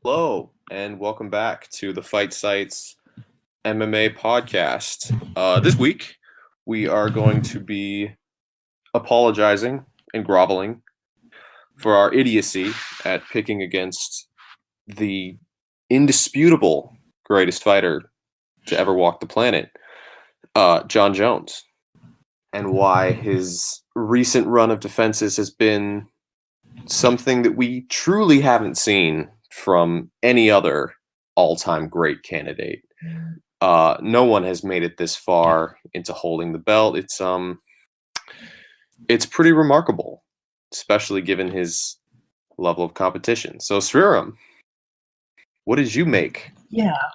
Hello, and welcome back to the Fight Sites MMA podcast. This week, we are going to be apologizing and groveling for our idiocy at picking against the indisputable greatest fighter to ever walk the planet, Jon Jones, and why his recent run of defenses has been something that we truly haven't seen from any other all-time great candidate. No one has made it this far into holding the belt. It's pretty remarkable, especially given his level of competition. So, Sriram, what did you make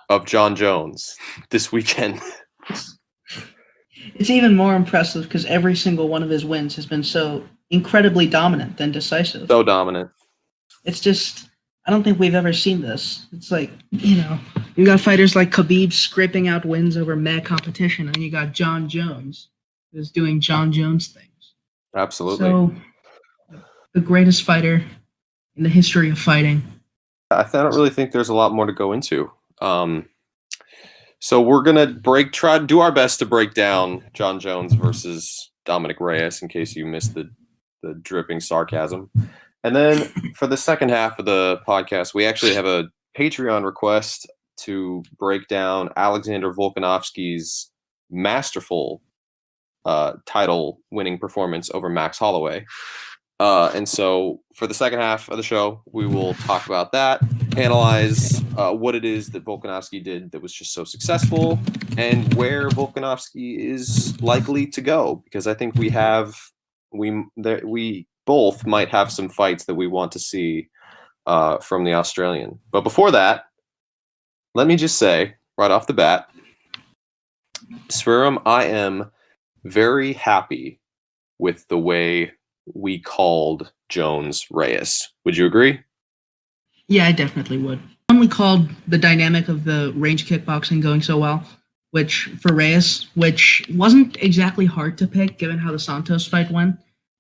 of Jon Jones this weekend? It's even more impressive because every single one of his wins has been so incredibly dominant and decisive. So dominant. It's just, I don't think we've ever seen this. It's like, you got fighters like Khabib scraping out wins over meh competition, and you got Jon Jones who's doing Jon Jones things. Absolutely. So, the greatest fighter in the history of fighting. I don't really think there's a lot more to go into. So we're gonna try to do our best to break down Jon Jones versus Dominick Reyes in case you missed the dripping sarcasm. And then for the second half of the podcast, we actually have a Patreon request to break down Alexander Volkanovski's masterful title-winning performance over Max Holloway. And so for the second half of the show, we will talk about that, analyze what it is that Volkanovski did that was just so successful, and where Volkanovski is likely to go, because I think we both might have some fights that we want to see from the Australian. But before that, let me just say right off the bat, Sriram, I am very happy with the way we called Jones Reyes. Would you agree? Yeah, I definitely would. When we called the dynamic of the range kickboxing going so well, which wasn't exactly hard to pick given how the Santos fight went,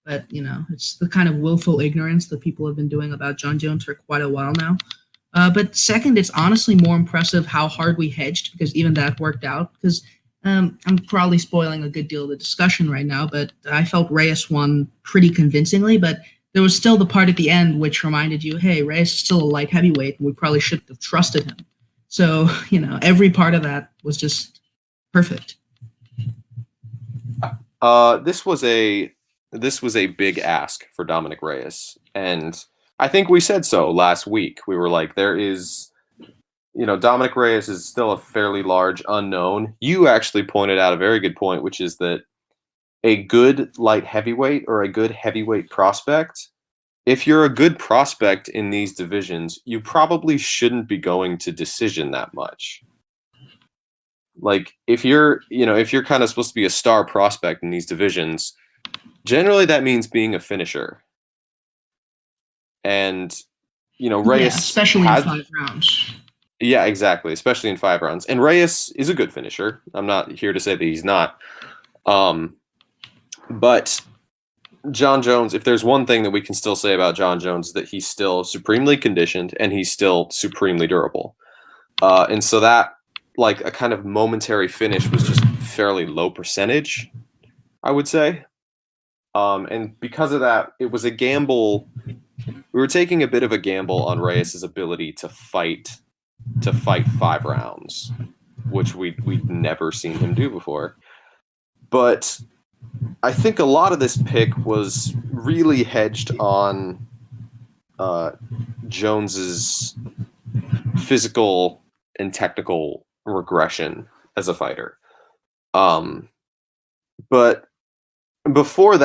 but it's the kind of willful ignorance that people have been doing about Jon Jones for quite a while now. But second, it's honestly more impressive how hard we hedged, because even that worked out. Because I'm probably spoiling a good deal of the discussion right now, but I felt Reyes won pretty convincingly, but there was still the part at the end which reminded you, hey, Reyes is still a light heavyweight, and we probably shouldn't have trusted him. So, every part of that was just perfect. This was a big ask for Dominick Reyes, and I think we said so last week. We were like, there is... Dominick Reyes is still a fairly large unknown. You actually pointed out a very good point, which is that a good light heavyweight or a good heavyweight prospect, if you're a good prospect in these divisions, you probably shouldn't be going to decision that much. Like, if you're kind of supposed to be a star prospect in these divisions, generally that means being a finisher. And, Reyes... especially in 5 rounds. Yeah, exactly, especially in 5 rounds. And Reyes is a good finisher. I'm not here to say that he's not. But Jon Jones, if there's one thing that we can still say about Jon Jones, that he's still supremely conditioned and he's still supremely durable. And so that, like, a kind of momentary finish was just fairly low percentage, I would say. And because of that, it was a gamble. We were taking a bit of a gamble on Reyes' ability to fight 5 rounds, which we'd never seen him do before. But I think a lot of this pick was really hedged on Jones's physical and technical regression as a fighter. But before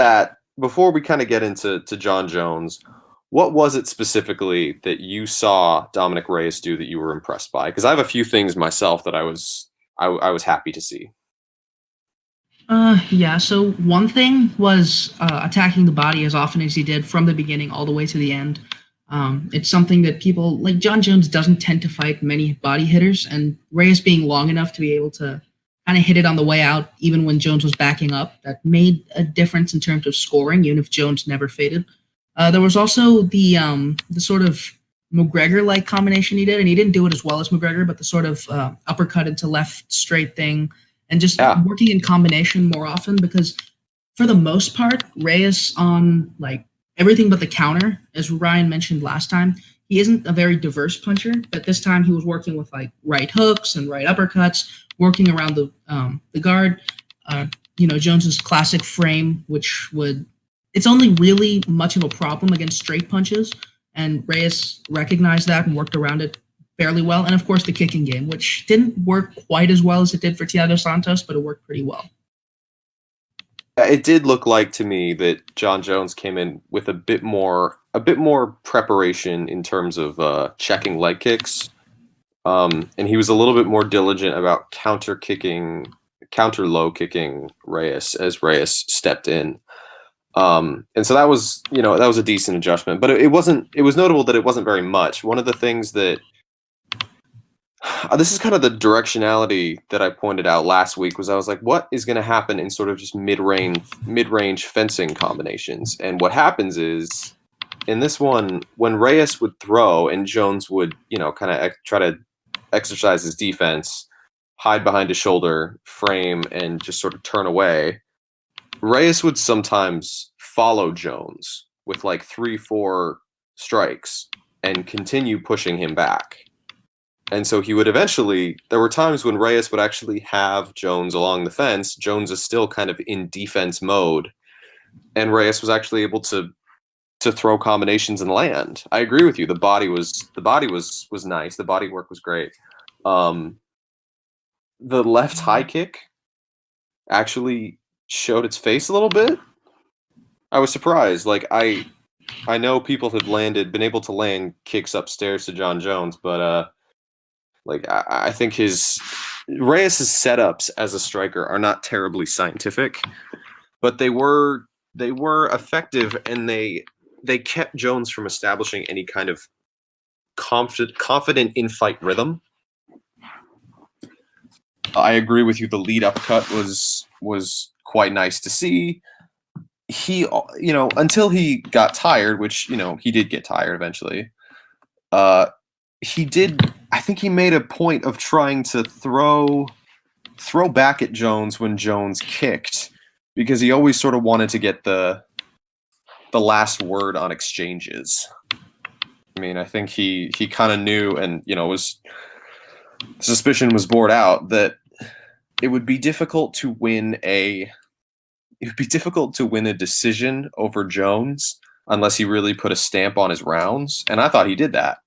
we kind of get into Jon Jones, what was it specifically that you saw Dominick Reyes do that you were impressed by? Because I have a few things myself that I was happy to see. So one thing was attacking the body as often as he did from the beginning all the way to the end. It's something that people like Jon Jones doesn't tend to fight many body hitters, and Reyes being long enough to be able to kind of hit it on the way out, even when Jones was backing up, that made a difference in terms of scoring, even if Jones never faded. There was also the sort of McGregor-like combination he did, and he didn't do it as well as McGregor, but the sort of uppercut into left straight thing, and just working in combination more often, because for the most part, Reyes on like everything but the counter, as Ryan mentioned last time, he isn't a very diverse puncher, but this time he was working with like right hooks and right uppercuts, working around the guard. Jones's classic frame, which it's only really much of a problem against straight punches, and Reyes recognized that and worked around it fairly well. And of course, the kicking game, which didn't work quite as well as it did for Thiago Santos, but it worked pretty well. It did look like to me that Jon Jones came in with a bit more preparation in terms of checking leg kicks, and he was a little bit more diligent about counter low kicking Reyes as Reyes stepped in. And so that was a decent adjustment, but it was notable that it wasn't very much. One of the things that this is kind of the directionality that I pointed out last week was I was like, what is going to happen in sort of just mid-range fencing combinations? And what happens is in this one, when Reyes would throw and Jones would, kind of try to exercise his defense, hide behind his shoulder, frame, and just sort of turn away, Reyes would sometimes follow Jones with like 3-4 strikes and continue pushing him back. And so he would there were times when Reyes would actually have Jones along the fence. Jones is still kind of in defense mode, and Reyes was actually able to throw combinations and land. I agree with you. The body was nice. The body work was great. The left high kick actually showed its face a little bit. I was surprised. Like I know people have been able to land kicks upstairs to Jon Jones, but I think Reyes' setups as a striker are not terribly scientific, but they were effective, and they kept Jones from establishing any kind of confident in-fight rhythm. I agree with you. The lead uppercut was quite nice to see. He, until he got tired, which, he did get tired eventually. I think he made a point of trying to throw back at Jones when Jones kicked, because he always sort of wanted to get the last word on exchanges. I mean, I think he kind of knew, and suspicion was borne out that it would be difficult to win a decision over Jones unless he really put a stamp on his rounds, and I thought he did that.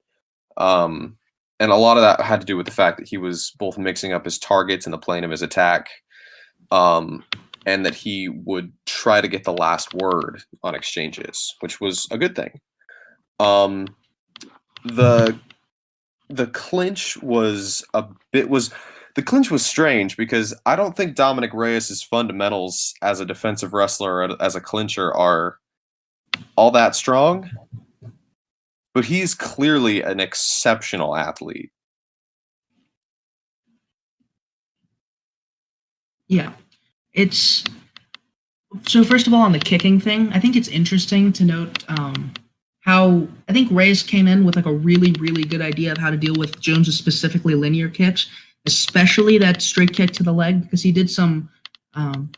And a lot of that had to do with the fact that he was both mixing up his targets and the plane of his attack, and that he would try to get the last word on exchanges, which was a good thing. The clinch was strange, because I don't think Dominick Reyes' fundamentals as a defensive wrestler or as a clincher are all that strong. But he's clearly an exceptional athlete. Yeah. So first of all, on the kicking thing, I think it's interesting to note how I think Reyes came in with like a really, really good idea of how to deal with Jones's specifically linear kicks, especially that straight kick to the leg, because he did some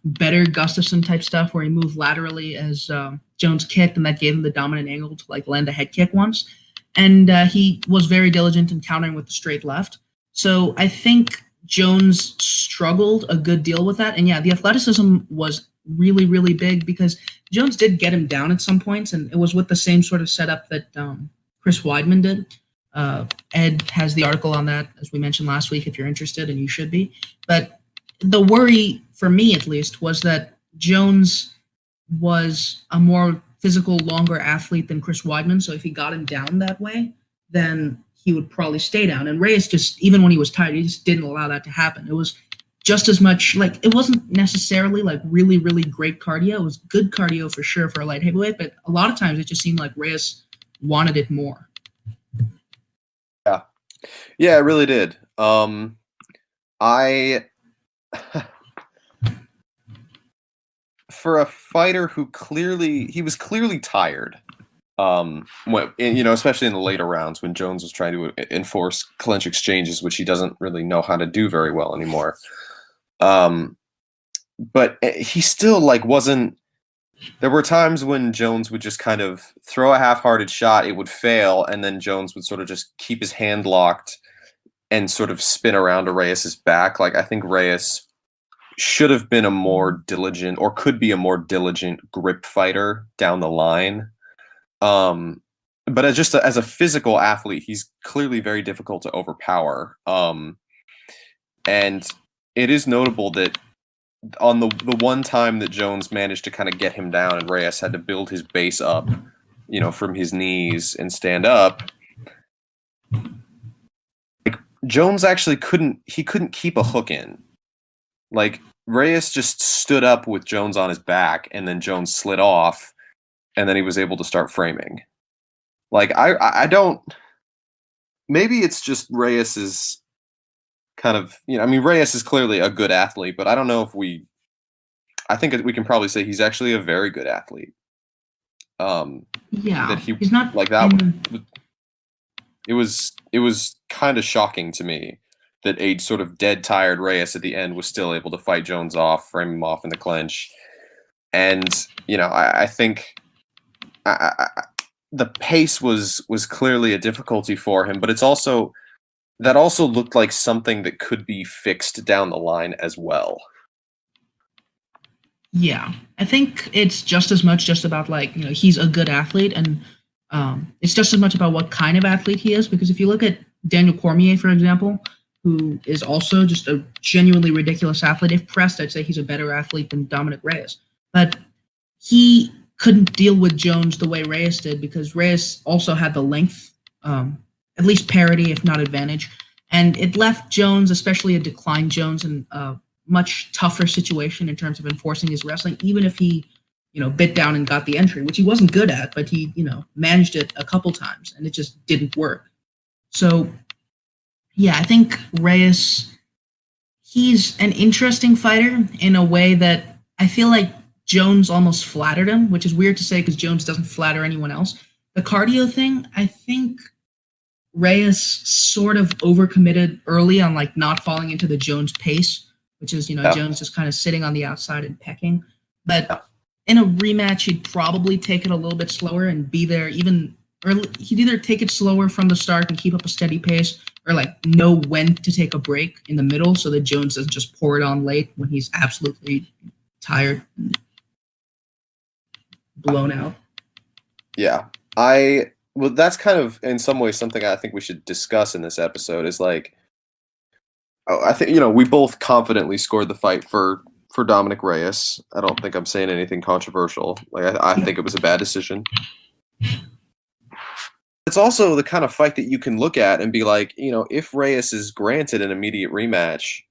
better Gustafsson type stuff where he moved laterally as Jones kicked, and that gave him the dominant angle to like land a head kick once. And he was very diligent in countering with the straight left. So I think Jones struggled a good deal with that. And yeah, the athleticism was really, really big, because Jones did get him down at some points, and it was with the same sort of setup that Chris Weidman did. Ed has the article on that, as we mentioned last week, if you're interested, and you should be. But the worry, for me at least, was that Jones was a more physical, longer athlete than Chris Weidman. So if he got him down that way, then he would probably stay down. And Reyes just, even when he was tired, he just didn't allow that to happen. It was just as much, like, it wasn't necessarily like really, really great cardio. It was good cardio for sure for a light heavyweight, but a lot of times it just seemed like Reyes wanted it more. Yeah, it really did. For a fighter who he was clearly tired. When, especially in the later rounds when Jones was trying to enforce clinch exchanges, which he doesn't really know how to do very well anymore. But he still wasn't. There were times when Jones would just kind of throw a half-hearted shot, it would fail, and then Jones would sort of just keep his hand locked and sort of spin around to Reyes's back. I think Reyes should have been a more diligent, or could be a more diligent grip fighter down the line. But as a physical athlete, he's clearly very difficult to overpower. And it is notable that on the one time that Jones managed to kind of get him down and Reyes had to build his base up, from his knees and stand up, Jones actually couldn't keep a hook in. Reyes just stood up with Jones on his back, and then Jones slid off, and then he was able to start framing. I don't. Maybe it's just Reyes's kind of, Reyes is clearly a good athlete, but I don't know if I think we can probably say he's actually a very good athlete. Yeah, that he's not that. It was kind of shocking to me that a sort of dead tired Reyes at the end was still able to fight Jones off, frame him off in the clinch, and I think the pace was clearly a difficulty for him, but that also looked like something that could be fixed down the line as well. Yeah, I think it's just as much just about he's a good athlete, and it's just as much about what kind of athlete he is. Because if you look at Daniel Cormier, for example, who is also just a genuinely ridiculous athlete, if pressed, I'd say he's a better athlete than Dominick Reyes. But he couldn't deal with Jones the way Reyes did, because Reyes also had the length, at least parity, if not advantage. And it left Jones, especially a declined Jones, in a much tougher situation in terms of enforcing his wrestling, even if he, bit down and got the entry, which he wasn't good at, but he, managed it a couple times, and it just didn't work. So, yeah, I think Reyes, he's an interesting fighter in a way that I feel like Jones almost flattered him, which is weird to say because Jones doesn't flatter anyone else. The cardio thing, I think Reyes sort of overcommitted early on not falling into the Jones pace, which is, Jones just kind of sitting on the outside and pecking. But in a rematch, he'd probably take it a little bit slower and be there or he'd either take it slower from the start and keep up a steady pace, or know when to take a break in the middle so that Jones doesn't just pour it on late when he's absolutely tired and blown out. Yeah. Well, that's kind of in some ways something I think we should discuss in this episode is I think, we both confidently scored the fight for Dominick Reyes. I don't think I'm saying anything controversial. I think it was a bad decision. It's also the kind of fight that you can look at and be like, if Reyes is granted an immediate rematch,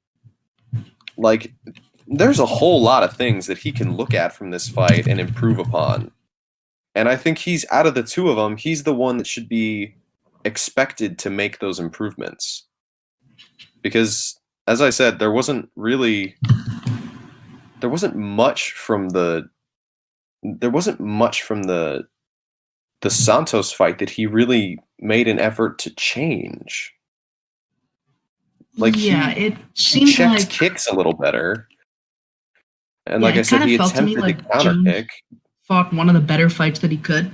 there's a whole lot of things that he can look at from this fight and improve upon. And I think he's, out of the two of them, he's the one that should be expected to make those improvements. Because, as I said, there wasn't much from the Santos fight that he really made an effort to change. It seemed he checked kicks a little better. And I said, he attempted the counter kick. Fought one of the better fights that he could.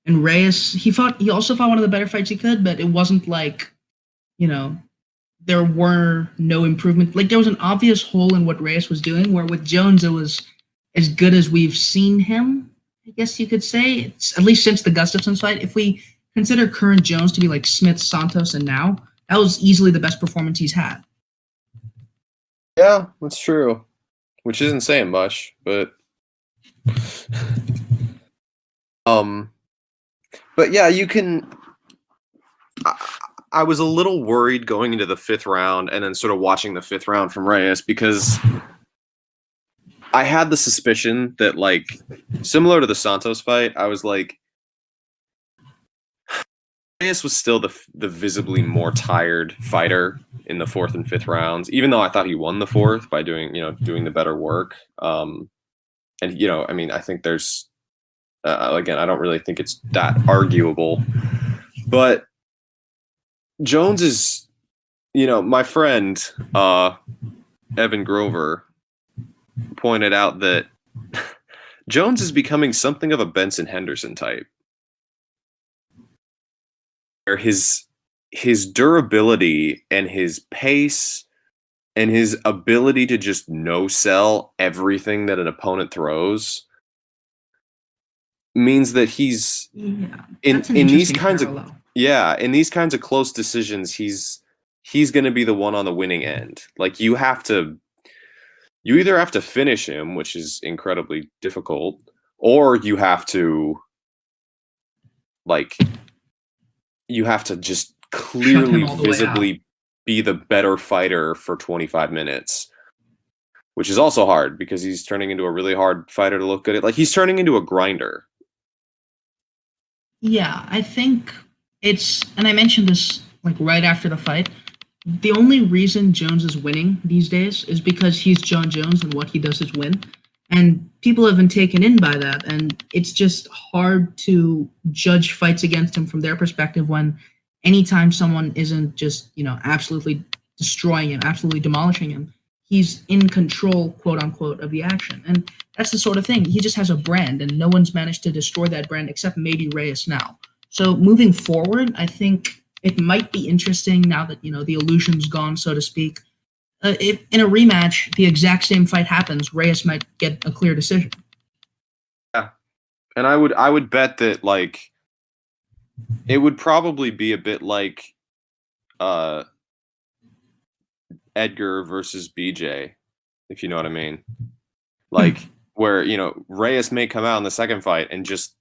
And Reyes, he also fought one of the better fights he could, but it wasn't there were no improvement. There was an obvious hole in what Reyes was doing, where with Jones, it was as good as we've seen him, I guess you could say. It's at least since the Gustafsson fight. If we consider current Jones to be Smith, Santos, and now, that was easily the best performance he's had. Yeah, that's true. Which isn't saying much, but but yeah, you can. I was a little worried going into the fifth round and then sort of watching the fifth round from Reyes, because I had the suspicion that, similar to the Santos fight, I was Reyes was still the visibly more tired fighter in the fourth and fifth rounds, even though I thought he won the fourth by doing the better work. And I think there's Again, I don't really think it's that arguable. But Jones is, my friend Evan Grover pointed out that Jones is becoming something of a Benson Henderson type. Where his durability and his pace and his ability to just no-sell everything that an opponent throws means that he's in these kinds of close decisions, he's going to be the one on the winning end. Like you either have to finish him, which is incredibly difficult, or you have to just clearly visibly be the better fighter for 25 minutes, which is also hard because he's turning into a really hard fighter to look good at. Like he's turning into a grinder. Yeah, I think and I mentioned this like right after the fight. The only reason Jones is winning these days is because he's Jon Jones and what he does is win. And people have been taken in by that. And it's just hard to judge fights against him from their perspective when anytime someone isn't just, absolutely destroying him, absolutely demolishing him, he's in control, quote unquote, of the action. And that's the sort of thing. He just has a brand, and no one's managed to destroy that brand except maybe Reyes now. So moving forward, I think it might be interesting now that, the illusion's gone, so to speak. If in a rematch, the exact same fight happens, Reyes might get a clear decision. Yeah. And I would bet that, like, it would probably be a bit like Edgar versus BJ, if you know what I mean. Like, where, Reyes may come out in the second fight and just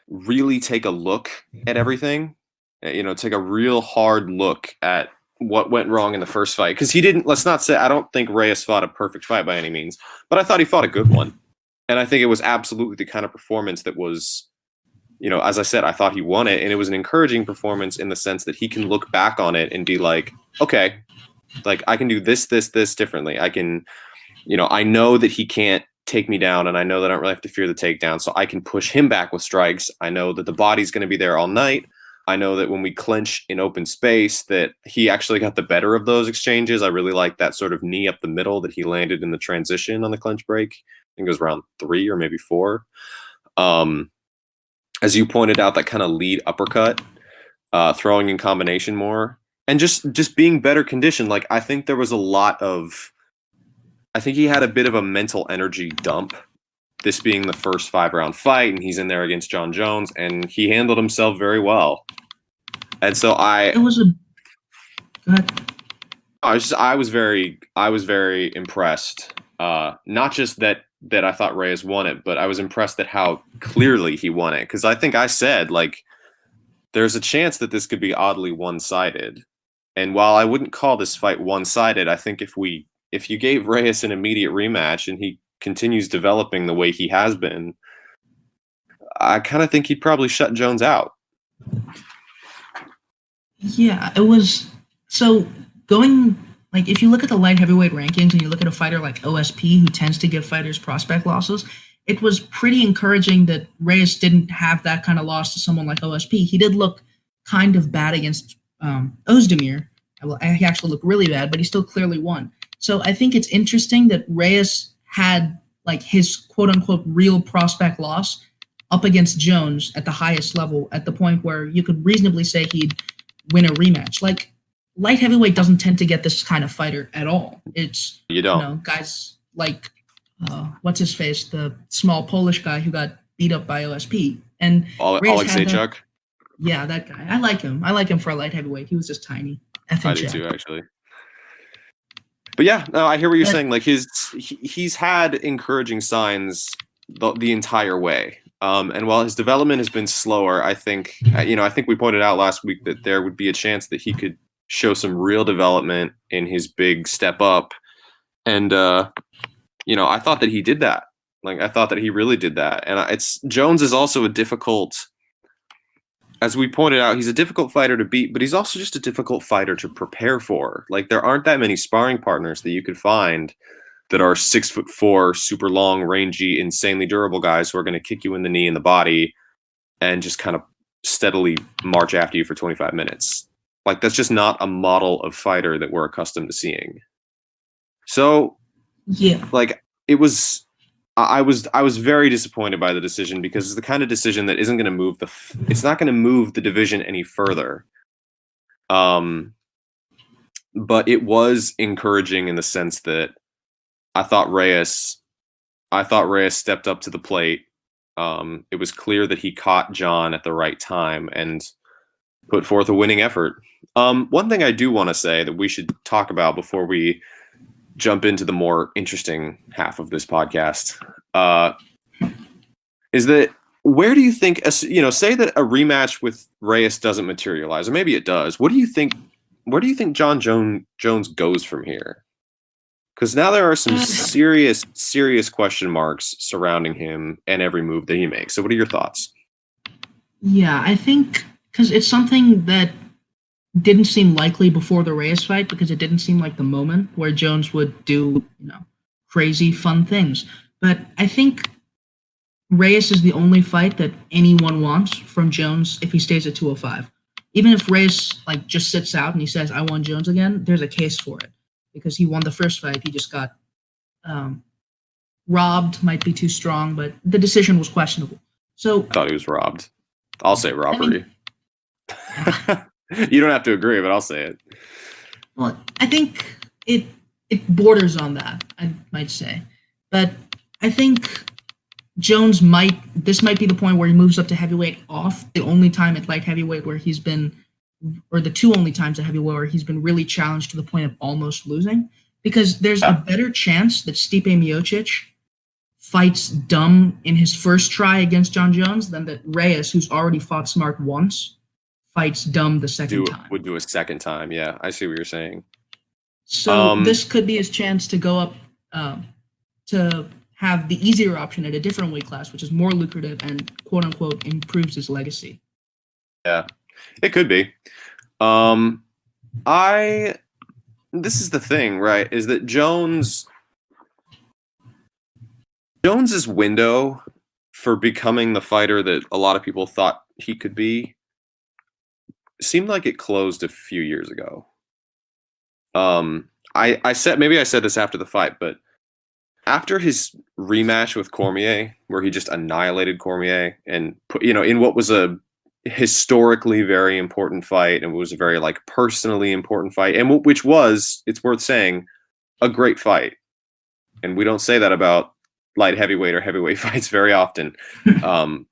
really take a look at everything, take a real hard look at what went wrong in the first fight. Because I don't think Reyes fought a perfect fight by any means, but I thought he fought a good one. And I think it was absolutely the kind of performance that was, as I said, I thought he won it. And it was an encouraging performance in the sense that he can look back on it and be like, okay, like I can do this differently. I can, I know that he can't take me down, and I know that I don't really have to fear the takedown, so I can push him back with strikes. I know that the body's going to be there all night. I know that when we clinch in open space that he actually got the better of those exchanges. I really like that sort of knee up the middle that he landed in the transition on the clinch break. I think it was round 3 or maybe 4. As you pointed out, that kind of lead uppercut, throwing in combination more, and just being better conditioned. Like I think he had a bit of a mental energy dump, this being the first 5-round fight, and he's in there against Jon Jones, and he handled himself very well. And so Go ahead. I was very impressed. Not just that I thought Reyes won it, but I was impressed at how clearly he won it. Because I think I said, like, there's a chance that this could be oddly one-sided. And while I wouldn't call this fight one-sided, I think if you gave Reyes an immediate rematch and he continues developing the way he has been, I kind of think he'd probably shut Jones out. Yeah, it was so going. Like, if you look at the light heavyweight rankings and you look at a fighter like OSP, who tends to give fighters prospect losses, it was pretty encouraging that Reyes didn't have that kind of loss to someone like OSP. He did look kind of bad against Ozdemir. He actually looked really bad, but he still clearly won. So I think it's interesting that Reyes had like his quote-unquote real prospect loss up against Jones at the highest level, at the point where you could reasonably say he'd win a rematch. Like, light heavyweight doesn't tend to get this kind of fighter at all. It's guys like what's his face, the small Polish guy who got beat up by OSP, and Alexejczuk. Yeah, that guy. I like him. I like him for a light heavyweight. He was just tiny. I do too, actually. But yeah, no, I hear what you're saying. Like he's had encouraging signs the entire way. And while his development has been slower, I think we pointed out last week that there would be a chance that he could show some real development in his big step up. And I thought that he did that. Like I thought that he really did that. And Jones is also a difficult, as we pointed out, he's a difficult fighter to beat, but he's also just a difficult fighter to prepare for. Like there aren't that many sparring partners that you could find that are 6'4", super long, rangy, insanely durable guys who are going to kick you in the knee and the body and just kind of steadily march after you for 25 minutes. Like, that's just not a model of fighter that we're accustomed to seeing. So, Yeah. like, it was, I was very disappointed by the decision, because it's the kind of decision that isn't going to move it's not going to move the division any further. But it was encouraging in the sense that I thought Reyes stepped up to the plate. It was clear that he caught Jon at the right time and put forth a winning effort. One thing I do want to say that we should talk about before we jump into the more interesting half of this podcast is that, where do you think, say that a rematch with Reyes doesn't materialize, or maybe it does. Where do you think Jon Jones goes from here? Because now there are some serious question marks surrounding him and every move that he makes. So what are your thoughts? Yeah, I think because it's something that didn't seem likely before the Reyes fight, because it didn't seem like the moment where Jones would do, crazy fun things. But I think Reyes is the only fight that anyone wants from Jones if he stays at 205. Even if Reyes just sits out and he says, "I want Jones again," there's a case for it, because he won the first fight. He just got robbed, might be too strong, but the decision was questionable. So I thought he was robbed. I'll say robbery. You don't have to agree, but I'll say it. Well, I think it borders on that, I might say. But I think Jones this might be the point where he moves up to heavyweight off the only time at light heavyweight where he's been, or the two only times at heavyweight where he's been really challenged to the point of almost losing, because there's a better chance that Stipe Miocic fights dumb in his first try against Jon Jones than that Reyes, who's already fought smart once, fights dumb the second time. Would do a second time. Yeah, I see what you're saying. So this could be his chance to go up to have the easier option at a different weight class, which is more lucrative and quote unquote improves his legacy. Yeah, it could be. This is the thing, right? Is that Jones's window for becoming the fighter that a lot of people thought he could be seemed like it closed a few years ago. I said this after the fight, but after his rematch with Cormier, where he just annihilated Cormier and put, in what was a historically very important fight, and it was a very personally important fight, and which was, it's worth saying, a great fight. And we don't say that about light heavyweight or heavyweight fights very often.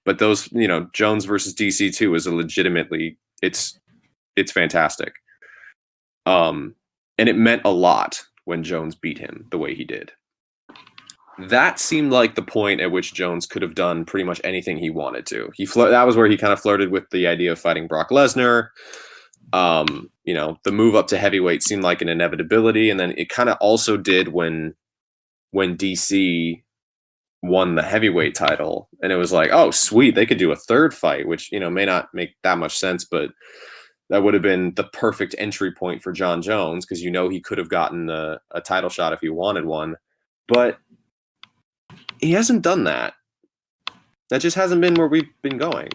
But those, Jones versus DC2 is a legitimately, it's fantastic. And it meant a lot when Jones beat him the way he did. That seemed like the point at which Jones could have done pretty much anything he wanted to. That was where he kind of flirted with the idea of fighting Brock Lesnar. The move up to heavyweight seemed like an inevitability, and then it kind of also did when DC won the heavyweight title, and it was like, oh sweet, they could do a third fight, which may not make that much sense, but that would have been the perfect entry point for Jon Jones, because he could have gotten a title shot if he wanted one. But he hasn't done that. That just hasn't been where we've been going.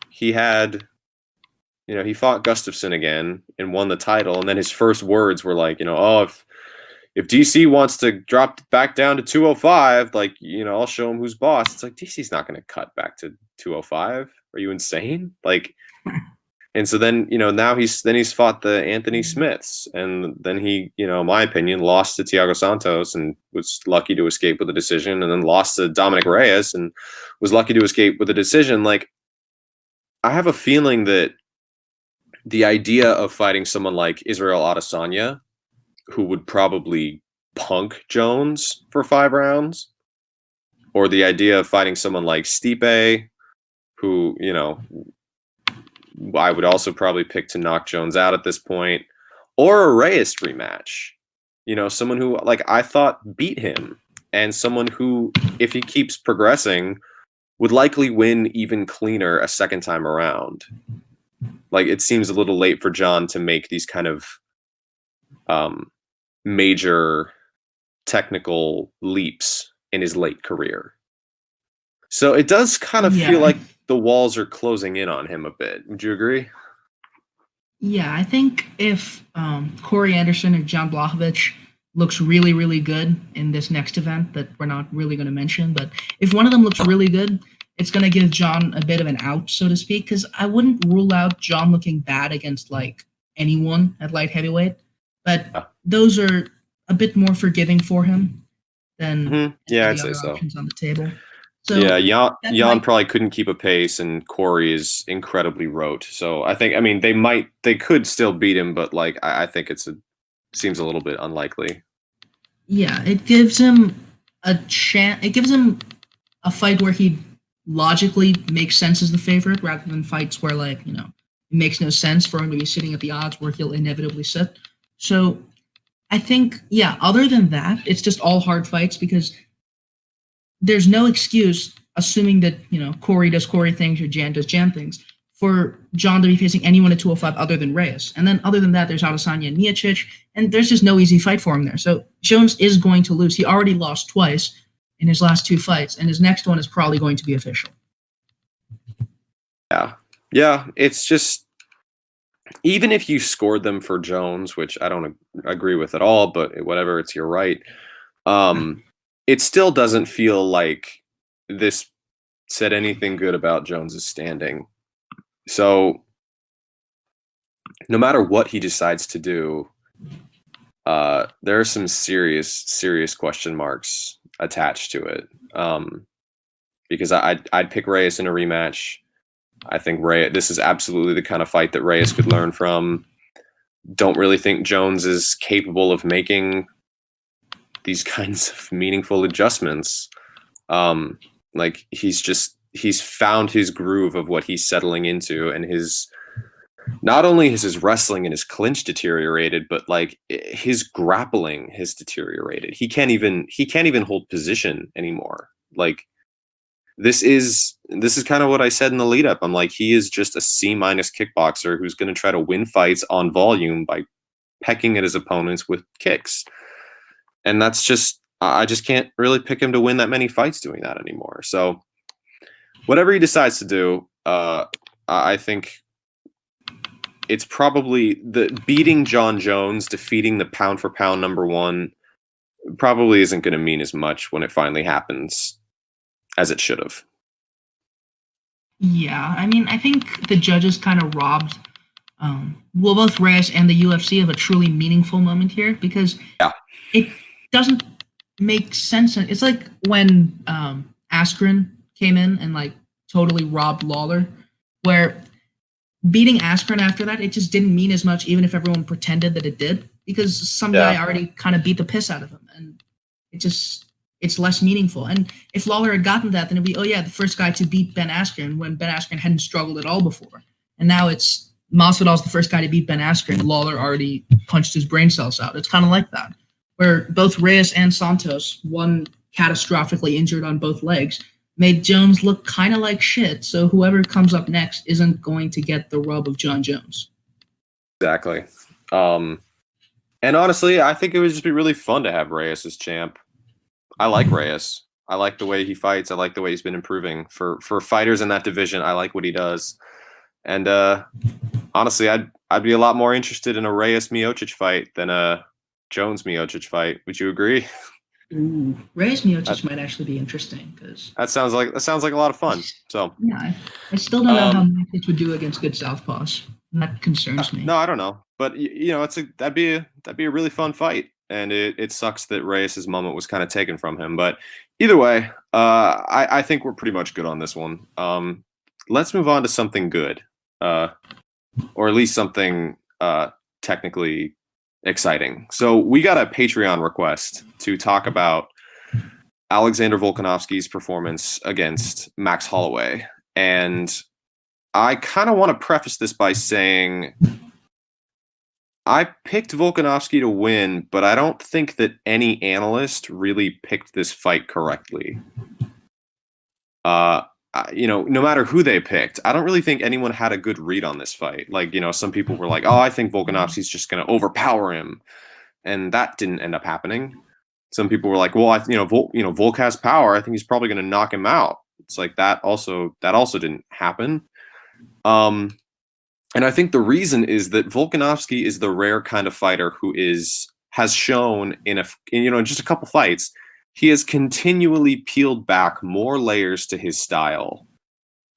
He fought Gustafsson again and won the title, and then his first words were like, if DC wants to drop back down to 205, I'll show him who's boss. It's like, DC's not going to cut back to 205. Are you insane? And so then, now he's fought the Anthony Smiths, and then he, in my opinion, lost to Thiago Santos and was lucky to escape with a decision, and then lost to Dominick Reyes and was lucky to escape with a decision. I have a feeling that the idea of fighting someone like Israel Adesanya, who would probably punk Jones for 5 rounds, or the idea of fighting someone like Stipe, who, I would also probably pick to knock Jones out at this point, or a Reyes rematch. Someone who, I thought beat him, and someone who, if he keeps progressing, would likely win even cleaner a second time around. It seems a little late for Jon to make these kind of major technical leaps in his late career. So it does kind of feel Yeah, like the walls are closing in on him a bit. Would you agree? yeah. I think if Corey Anderson or John Blachowicz looks really, really good in this next event that we're not really going to mention, but if one of them looks really good, it's going to give John a bit of an out, so to speak, because I wouldn't rule out John looking bad against like anyone at light heavyweight, but Yeah. those are a bit more forgiving for him than Yeah, any I'd of the say other so. options on the table. So Yeah, that Jan might, probably couldn't keep a pace, and Corey is incredibly rote. So I think, I mean, they could still beat him, but like I think seems a little bit unlikely. yeah, it gives him a chance. It gives him a fight where he logically makes sense as the favorite, rather than fights where like it makes no sense for him to be sitting at the odds where he'll inevitably sit. So I think, yeah, other than that, it's just all hard fights because there's no excuse, assuming that Corey does Corey things or Jan does Jan things, for John to be facing anyone at 205 other than Reyes. And then other than that, there's Adesanya and Miocic, and there's just no easy fight for him there. So Jones is going to lose. He already lost twice in his last two fights, and his next one is probably going to be official. Yeah, it's just, even if you scored them for Jones, which I don't agree with at all, but whatever, it's your right. It still doesn't feel like this said anything good about Jones's standing. So no matter what he decides to do, there are some serious question marks attached to it. Because I'd pick Reyes in a rematch. I think this is absolutely the kind of fight that Reyes could learn from. Don't really think Jones is capable of making these kinds of meaningful adjustments. Like he's found his groove of what he's settling into, and not only has his wrestling and his clinch deteriorated, but like his grappling has deteriorated. He can't even hold position anymore. Like this is kind of what I said in the lead up. I'm like, he is just a C- kickboxer who's going to try to win fights on volume by pecking at his opponents with kicks. And that's just, I just can't really pick him to win that many fights doing that anymore. So whatever he decides to do, I think it's probably the beating Jon Jones, defeating the pound for pound number one, probably isn't going to mean as much when it finally happens as it should have. Yeah, I mean, I think the judges kind of robbed, both Reyes and the UFC of a truly meaningful moment here because it doesn't make sense. It's like when Askren came in and like totally robbed Lawler, where beating Askren after that, it just didn't mean as much, even if everyone pretended that it did, because some guy already kind of beat the piss out of him, and it's less meaningful. And if Lawler had gotten that, then it'd be, oh yeah, the first guy to beat Ben Askren when Ben Askren hadn't struggled at all before. And now it's Masvidal's the first guy to beat Ben Askren. Lawler already punched his brain cells out. It's kind of like that, where both Reyes and Santos, one catastrophically injured on both legs, made Jones look kind of like shit. So whoever comes up next isn't going to get the rub of Jon Jones. Exactly. And honestly, I think it would just be really fun to have Reyes as champ. I like Reyes. I like the way he fights. I like the way he's been improving. For fighters in that division, I like what he does. And honestly, I'd be a lot more interested in a Reyes Miocic fight than a Jones Miocic fight. Would you agree? Ooh, Reyes Miocic might actually be interesting because that sounds like a lot of fun. So yeah, I still don't know how Miocic would do against good southpaws. And that concerns me. No, I don't know, but that'd be a really fun fight. And it sucks that Reyes' moment was kind of taken from him. But either way, I think we're pretty much good on this one. Let's move on to something good, or at least something technically exciting. So we got a Patreon request to talk about Alexander Volkanovski's performance against Max Holloway. And I kind of want to preface this by saying I picked Volkanovski to win, but I don't think that any analyst really picked this fight correctly. No matter who they picked, I don't really think anyone had a good read on this fight. Like, some people were like, oh, I think Volkanovski's just going to overpower him. And that didn't end up happening. some people were like, well, Volk has power. I think he's probably going to knock him out. It's like that also didn't happen. And I think the reason is that Volkanovski is the rare kind of fighter who has shown in just a couple fights, he has continually peeled back more layers to his style,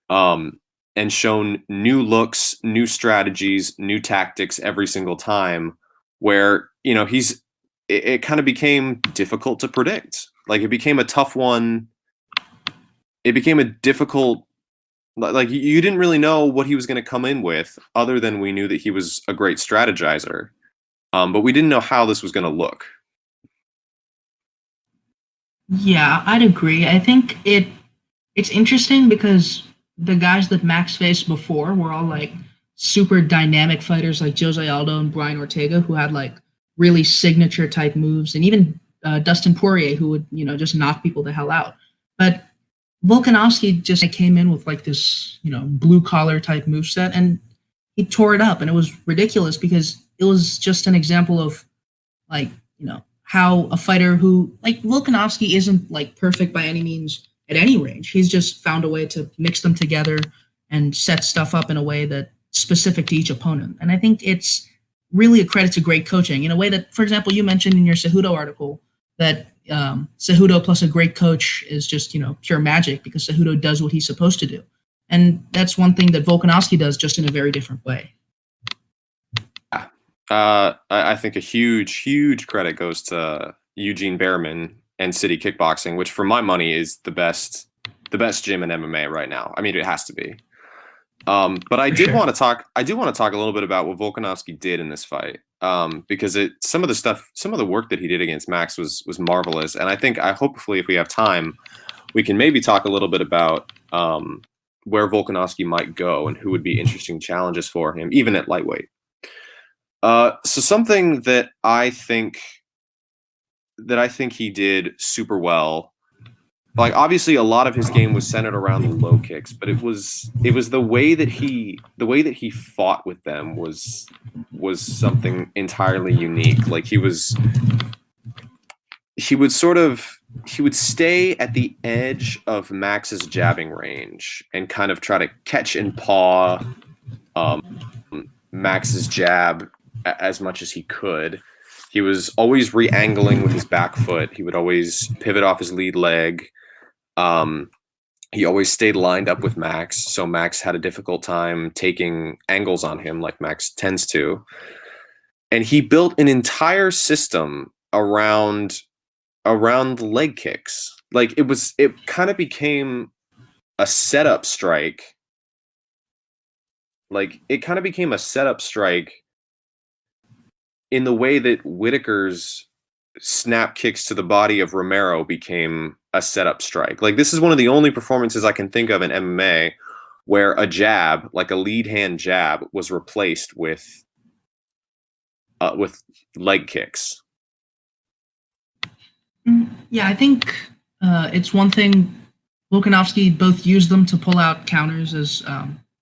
and shown new looks, new strategies, new tactics every single time, where it kind of became difficult to predict. Like, it became a tough one. It became a difficult, like, you didn't really know what he was going to come in with, other than we knew that he was a great strategizer. But we didn't know how this was going to look. Yeah, I'd agree. I think it's interesting because the guys that Max faced before were all like super dynamic fighters like Jose Aldo and Brian Ortega, who had like really signature type moves, and even Dustin Poirier, who would just knock people the hell out. But Volkanovski just came in with like this blue collar type moveset, and he tore it up, and it was ridiculous because it was just an example of like how a fighter who like Volkanovski isn't like perfect by any means at any range. He's just found a way to mix them together and set stuff up in a way that's specific to each opponent. And I think it's really a credit to great coaching in a way that, for example, you mentioned in your Cejudo article that Cejudo plus a great coach is just, pure magic because Cejudo does what he's supposed to do. And that's one thing that Volkanovski does, just in a very different way. I think a huge credit goes to Eugene Behrman and City Kickboxing, which for my money is the best gym in MMA right now. I mean, it has to be. But I did want to talk a little bit about what Volkanovski did in this fight, because some of the work that he did against Max was marvelous. And I think hopefully if we have time, we can maybe talk a little bit about where Volkanovski might go and who would be interesting challenges for him, even at lightweight. So something that I think he did super well. Like, obviously a lot of his game was centered around the low kicks, but it was the way that he fought with them was something entirely unique. Like, he would stay at the edge of Max's jabbing range and kind of try to catch and paw Max's jab as much as he could. He was always re-angling with his back foot. He would always pivot off his lead leg. He always stayed lined up with Max, so Max had a difficult time taking angles on him like Max tends to. And he built an entire system around leg kicks. Like, it kind of became a setup strike. Like, it kind of became a setup strike in the way that Whitaker's snap kicks to the body of Romero became a setup strike. Like, this is one of the only performances I can think of in MMA where a jab, like a lead hand jab, was replaced with leg kicks. Yeah, I think it's one thing. Volkanovski both used them to pull out counters, as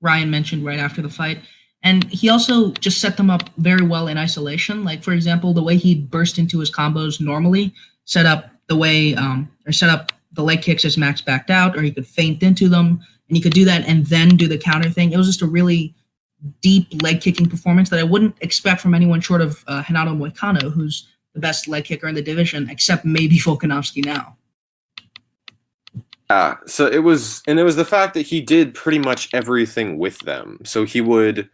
Ryan mentioned right after the fight. And he also just set them up very well in isolation. Like, for example, the way he'd burst into his combos normally, set up the leg kicks as Max backed out, or he could feint into them, and he could do that and then do the counter thing. It was just a really deep leg kicking performance that I wouldn't expect from anyone short of Renato Moicano, who's the best leg kicker in the division, except maybe Volkanovski now. So it was the fact that he did pretty much everything with them. So he would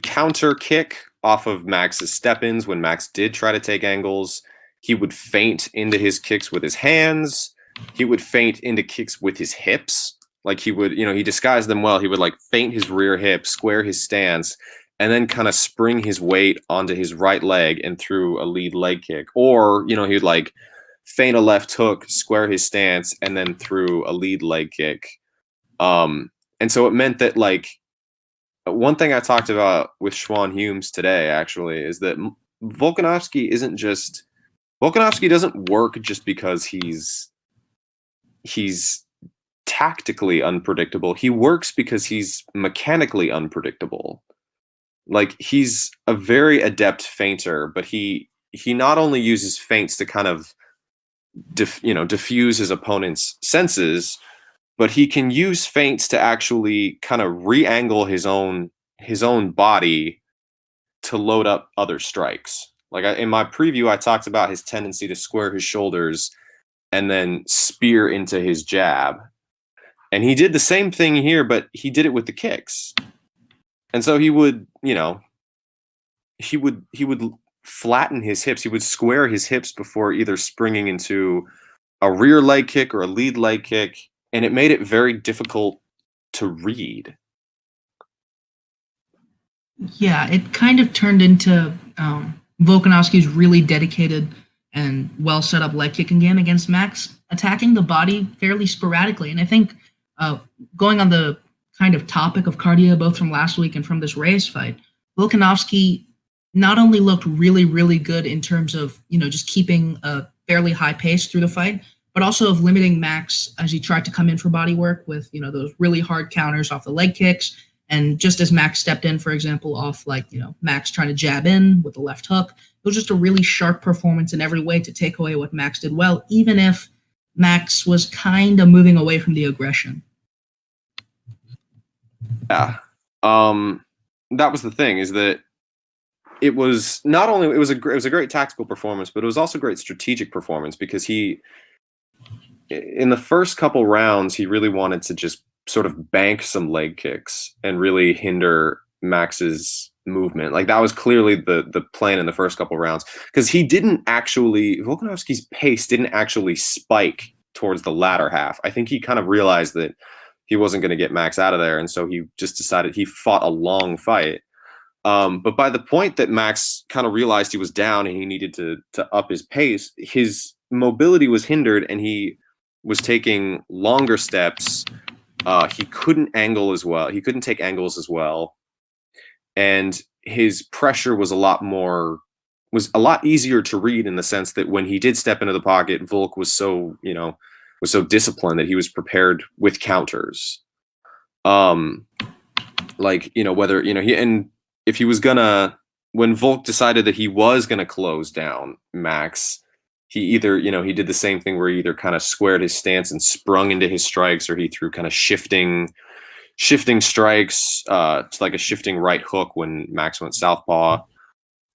counter kick off of Max's step-ins when Max did try to take angles. He would feint into his kicks with his hands. He would feint into kicks with his hips. Like, he would, he disguised them well. He would like feint his rear hip, square his stance, and then kind of spring his weight onto his right leg and through a lead leg kick. Or, he'd like feint a left hook, square his stance, and then through a lead leg kick. And so it meant that, like, one thing I talked about with Schwan Humes today, actually, is that Volkanovski doesn't work just because he's tactically unpredictable. He works because he's mechanically unpredictable. Like, he's a very adept feinter, but he not only uses feints to kind of diffuse his opponent's senses, but he can use feints to actually kind of re-angle his own body to load up other strikes. Like in my preview, I talked about his tendency to square his shoulders and then spear into his jab. And he did the same thing here, but he did it with the kicks. And so he would flatten his hips. He would square his hips before either springing into a rear leg kick or a lead leg kick. And it made it very difficult to read. Yeah, it kind of turned into Volkanovski's really dedicated and well set up leg kicking game against Max, attacking the body fairly sporadically. And I think going on the kind of topic of cardio, both from last week and from this Reyes fight, Volkanovski not only looked really, really good in terms of, just keeping a fairly high pace through the fight, but also of limiting Max as he tried to come in for body work with, those really hard counters off the leg kicks. And just as Max stepped in, for example, off Max trying to jab in with the left hook, it was just a really sharp performance in every way to take away what Max did well, even if Max was kind of moving away from the aggression. Yeah. That was the thing, is that it was not only it was a great tactical performance, but it was also a great strategic performance, because he, in the first couple rounds, he really wanted to just sort of bank some leg kicks and really hinder Max's movement. Like that was clearly the plan in the first couple rounds, because Volkanovski's pace didn't actually spike towards the latter half. I think he kind of realized that he wasn't going to get Max out of there, and so he just decided he fought a long fight. But by the point that Max kind of realized he was down and he needed to up his pace, his mobility was hindered and he was taking longer steps. He couldn't angle as well. He couldn't take angles as well. And his pressure was a lot easier to read, in the sense that when he did step into the pocket, Volk was so disciplined that he was prepared with counters. If he was gonna, when Volk decided that he was gonna close down Max, he either, he did the same thing where he either kind of squared his stance and sprung into his strikes, or he threw kind of shifting strikes, to like a shifting right hook when Max went southpaw.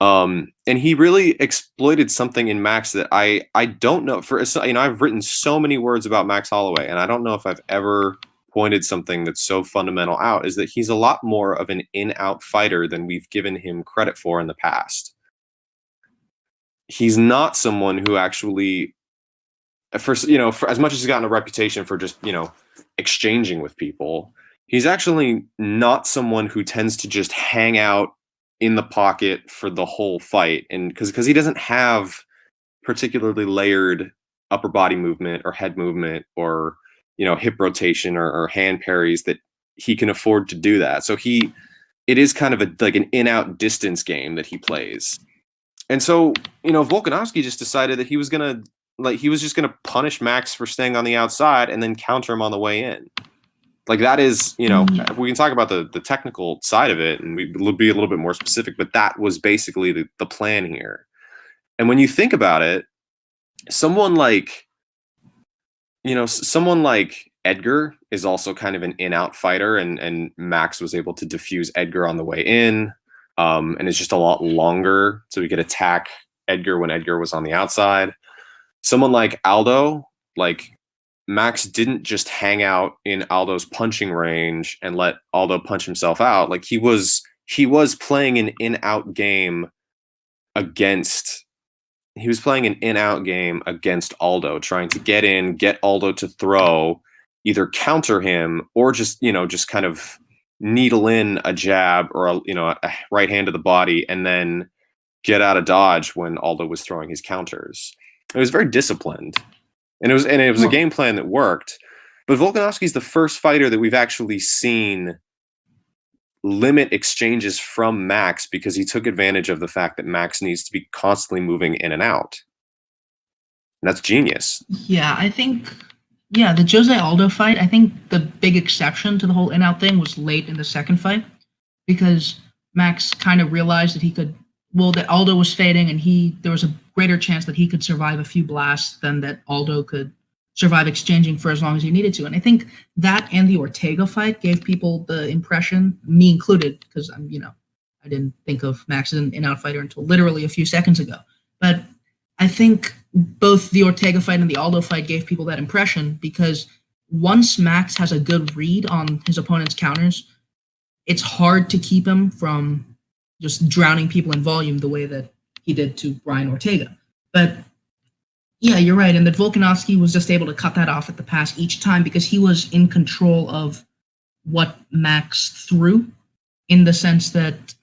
And he really exploited something in Max that I don't know. I've written so many words about Max Holloway, and I don't know if I've ever pointed something that's so fundamental out, is that he's a lot more of an in-out fighter than we've given him credit for in the past. He's not someone who actually, for as much as he's gotten a reputation for just, exchanging with people, he's actually not someone who tends to just hang out in the pocket for the whole fight. And because he doesn't have particularly layered upper body movement or head movement or, hip rotation or hand parries that he can afford to do that. So it is kind of an in-out distance game that he plays. And so, Volkanovski just decided that he was just gonna punish Max for staying on the outside and then counter him on the way in. Like that is, we can talk about the technical side of it, and we'll be a little bit more specific, but that was basically the plan here. And when you think about it, someone like Edgar is also kind of an in-out fighter, and Max was able to diffuse Edgar on the way in. And it's just a lot longer, so we could attack Edgar when Edgar was on the outside. Someone like Aldo, Max didn't just hang out in Aldo's punching range and let Aldo punch himself out. Like he was playing an in-out game against Aldo, trying to get in, get Aldo to throw, either counter him or just kind of needle in a jab or a right hand to the body and then get out of dodge when Aldo was throwing his counters. It was very disciplined. And it was a game plan that worked. But Volkanovski's the first fighter that we've actually seen limit exchanges from Max because he took advantage of the fact that Max needs to be constantly moving in and out. And that's genius. Yeah, I think the Jose Aldo fight, I think the big exception to the whole in-out thing was late in the second fight, because Max kind of realized that that Aldo was fading, and there was a greater chance that he could survive a few blasts than that Aldo could survive exchanging for as long as he needed to. And I think that and the Ortega fight gave people the impression, me included, because I didn't think of Max as an in-out fighter until literally a few seconds ago. But I think both the Ortega fight and the Aldo fight gave people that impression because once Max has a good read on his opponent's counters, it's hard to keep him from just drowning people in volume the way that he did to Brian Ortega. But yeah, you're right. And that Volkanovski was just able to cut that off at the pass each time because he was in control of what Max threw in the sense that,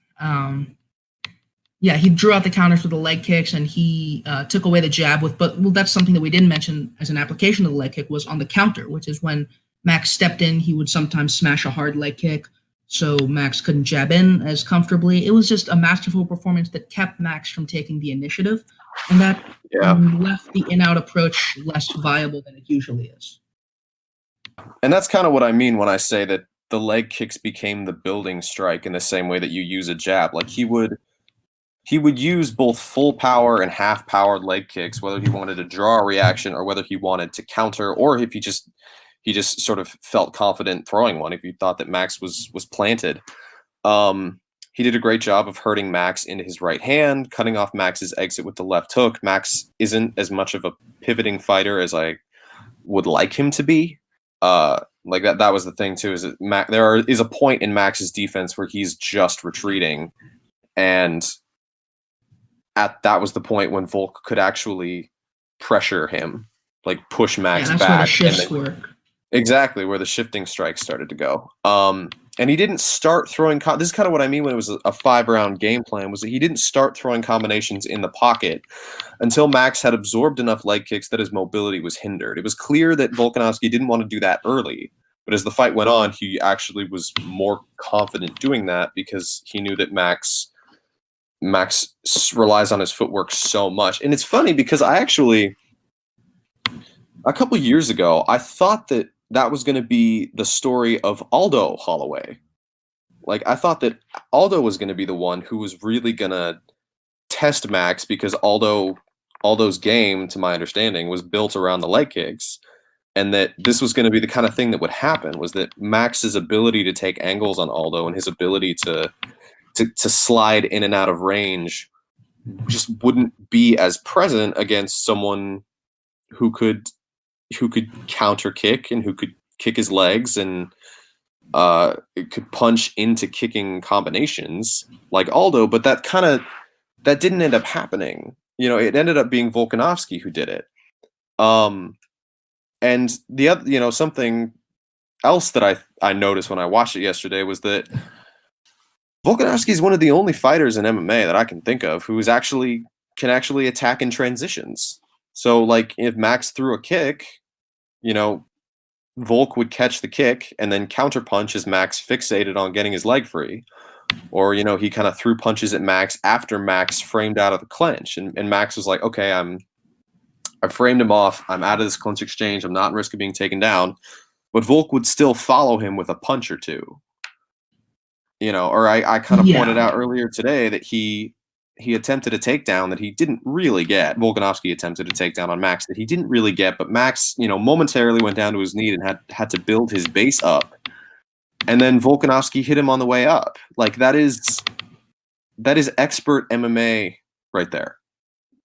he drew out the counters with the leg kicks and he took away the jab that's something that we didn't mention as an application of the leg kick was on the counter, which is when Max stepped in, he would sometimes smash a hard leg kick. So Max couldn't jab in as comfortably. It was just a masterful performance that kept Max from taking the initiative, and that left the in-out approach less viable than it usually is. And that's kind of what I mean when I say that the leg kicks became the building strike in the same way that you use a jab. Like he would use both full power and half powered leg kicks, whether he wanted to draw a reaction or whether he wanted to counter, or if he just sort of felt confident throwing one if he thought that Max was planted. He did a great job of hurting Max into his right hand, cutting off Max's exit with the left hook. Max isn't as much of a pivoting fighter as I would like him to be. Like that was the thing too, is that there is a point in Max's defense where he's just retreating, and that was the point when Volk could actually pressure him, like push Max that's back. Where the shifts work. Exactly, where the shifting strikes started to go. And he didn't start throwing this is kind of what I mean when it was a 5-round game plan, was that he didn't start throwing combinations in the pocket until Max had absorbed enough leg kicks that his mobility was hindered. It was clear that Volkanovski didn't want to do that early, but as the fight went on, he actually was more confident doing that because he knew that Max relies on his footwork so much. And it's funny because a couple years ago, I thought that was going to be the story of Aldo Holloway. Like, I thought that Aldo was going to be the one who was really going to test Max because Aldo's game, to my understanding, was built around the leg kicks. And that this was going to be the kind of thing that would happen, was that Max's ability to take angles on Aldo and his ability to slide in and out of range just wouldn't be as present against someone who could counter kick and who could kick his legs and could punch into kicking combinations like Aldo. But that didn't end up happening. It ended up being Volkanovski who did it. And the other, something else that I noticed when I watched it yesterday was that Volkanovski is one of the only fighters in MMA that I can think of who can actually attack in transitions. So, like, if Max threw a kick, Volk would catch the kick and then counterpunch as Max fixated on getting his leg free. Or, he kind of threw punches at Max after Max framed out of the clinch. And Max was like, okay, I framed him off. I'm out of this clinch exchange. I'm not at risk of being taken down. But Volk would still follow him with a punch or two. Or I kind of pointed out earlier today that he attempted a takedown that he didn't really get. Volkanovski attempted a takedown on Max that he didn't really get, but Max, momentarily went down to his knee and had to build his base up. And then Volkanovski hit him on the way up. Like, that is expert MMA right there.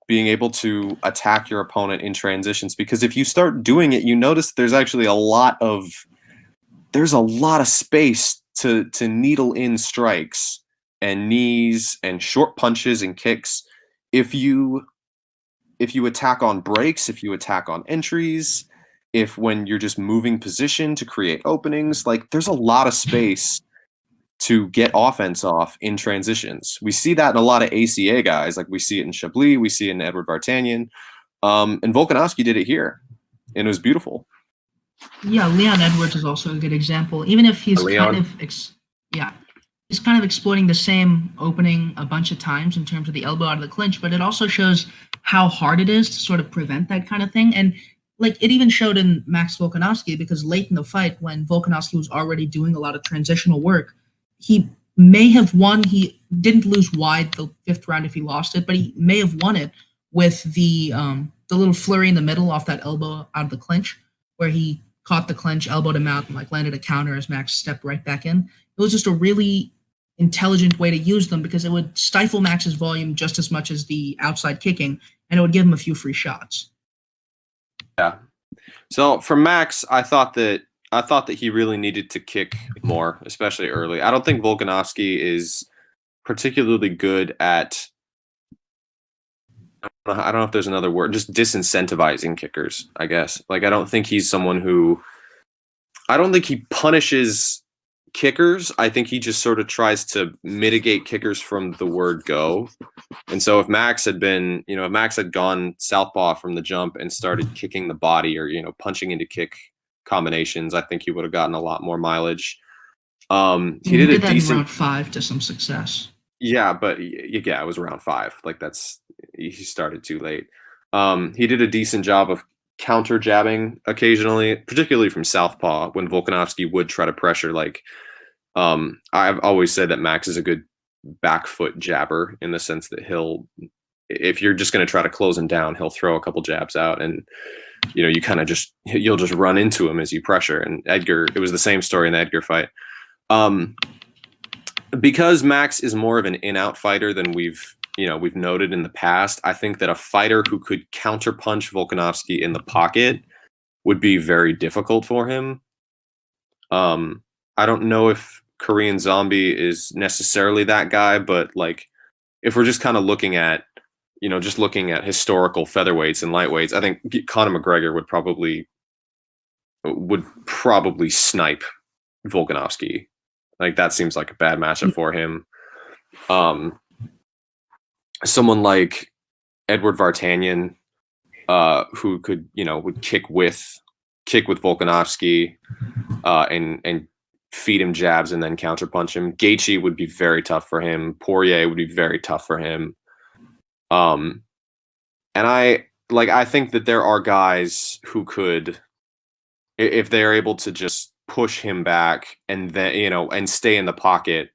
Being able to attack your opponent in transitions, because if you start doing it, you notice there's actually a lot of space to needle in strikes and knees and short punches and kicks. If you attack on breaks, if you attack on entries, when you're just moving position to create openings, like, there's a lot of space to get offense off in transitions. We see that in a lot of ACA guys. Like, we see it in Chablis, we see it in Edward Vartanian, and Volkanovski did it here, and it was beautiful. Yeah, Leon Edwards is also a good example. Even if he's kind of exploiting the same opening a bunch of times in terms of the elbow out of the clinch, but it also shows how hard it is to sort of prevent that kind of thing. And like, it even showed in Max Volkanovski, because late in the fight, when Volkanovski was already doing a lot of transitional work, he may have won. He didn't lose wide the 5th round if he lost it, but he may have won it with the little flurry in the middle off that elbow out of the clinch, where he caught the clinch, elbowed him out, and like landed a counter as Max stepped right back in. It was just a really intelligent way to use them because it would stifle Max's volume just as much as the outside kicking, and it would give him a few free shots. Yeah. So for Max, I thought that he really needed to kick more, especially early. I don't think Volkanovski is particularly good at, I don't know if there's another word, just disincentivizing kickers, I guess. Like, I don't think he's someone who, I don't think he punishes kickers. I think he just sort of tries to mitigate kickers from the word go. And so if Max had been, if Max had gone southpaw from the jump and started kicking the body or, punching into kick combinations, I think he would have gotten a lot more mileage. He did a that decent in round 5 to some success. Yeah, but yeah, it was round 5. Like he started too late. He did a decent job of counter jabbing occasionally, particularly from southpaw when Volkanovski would try to pressure. Like, I've always said that Max is a good back foot jabber in the sense that if you're just going to try to close him down, he'll throw a couple jabs out and you kind of you'll just run into him as you pressure. And Edgar, it was the same story in the Edgar fight. Because Max is more of an in-out fighter than we've noted in the past, I think that a fighter who could counterpunch Volkanovski in the pocket would be very difficult for him. I don't know if Korean Zombie is necessarily that guy, but like if we're just kind of looking at historical featherweights and lightweights, I think Conor McGregor would probably snipe Volkanovski. Like, that seems like a bad matchup for him. Someone like Edward Vartanian, who could, would kick with Volkanovski, and feed him jabs and then counterpunch him. Gaethje would be very tough for him. Poirier would be very tough for him. And I think that there are guys who could, if they're able to just push him back and then and stay in the pocket,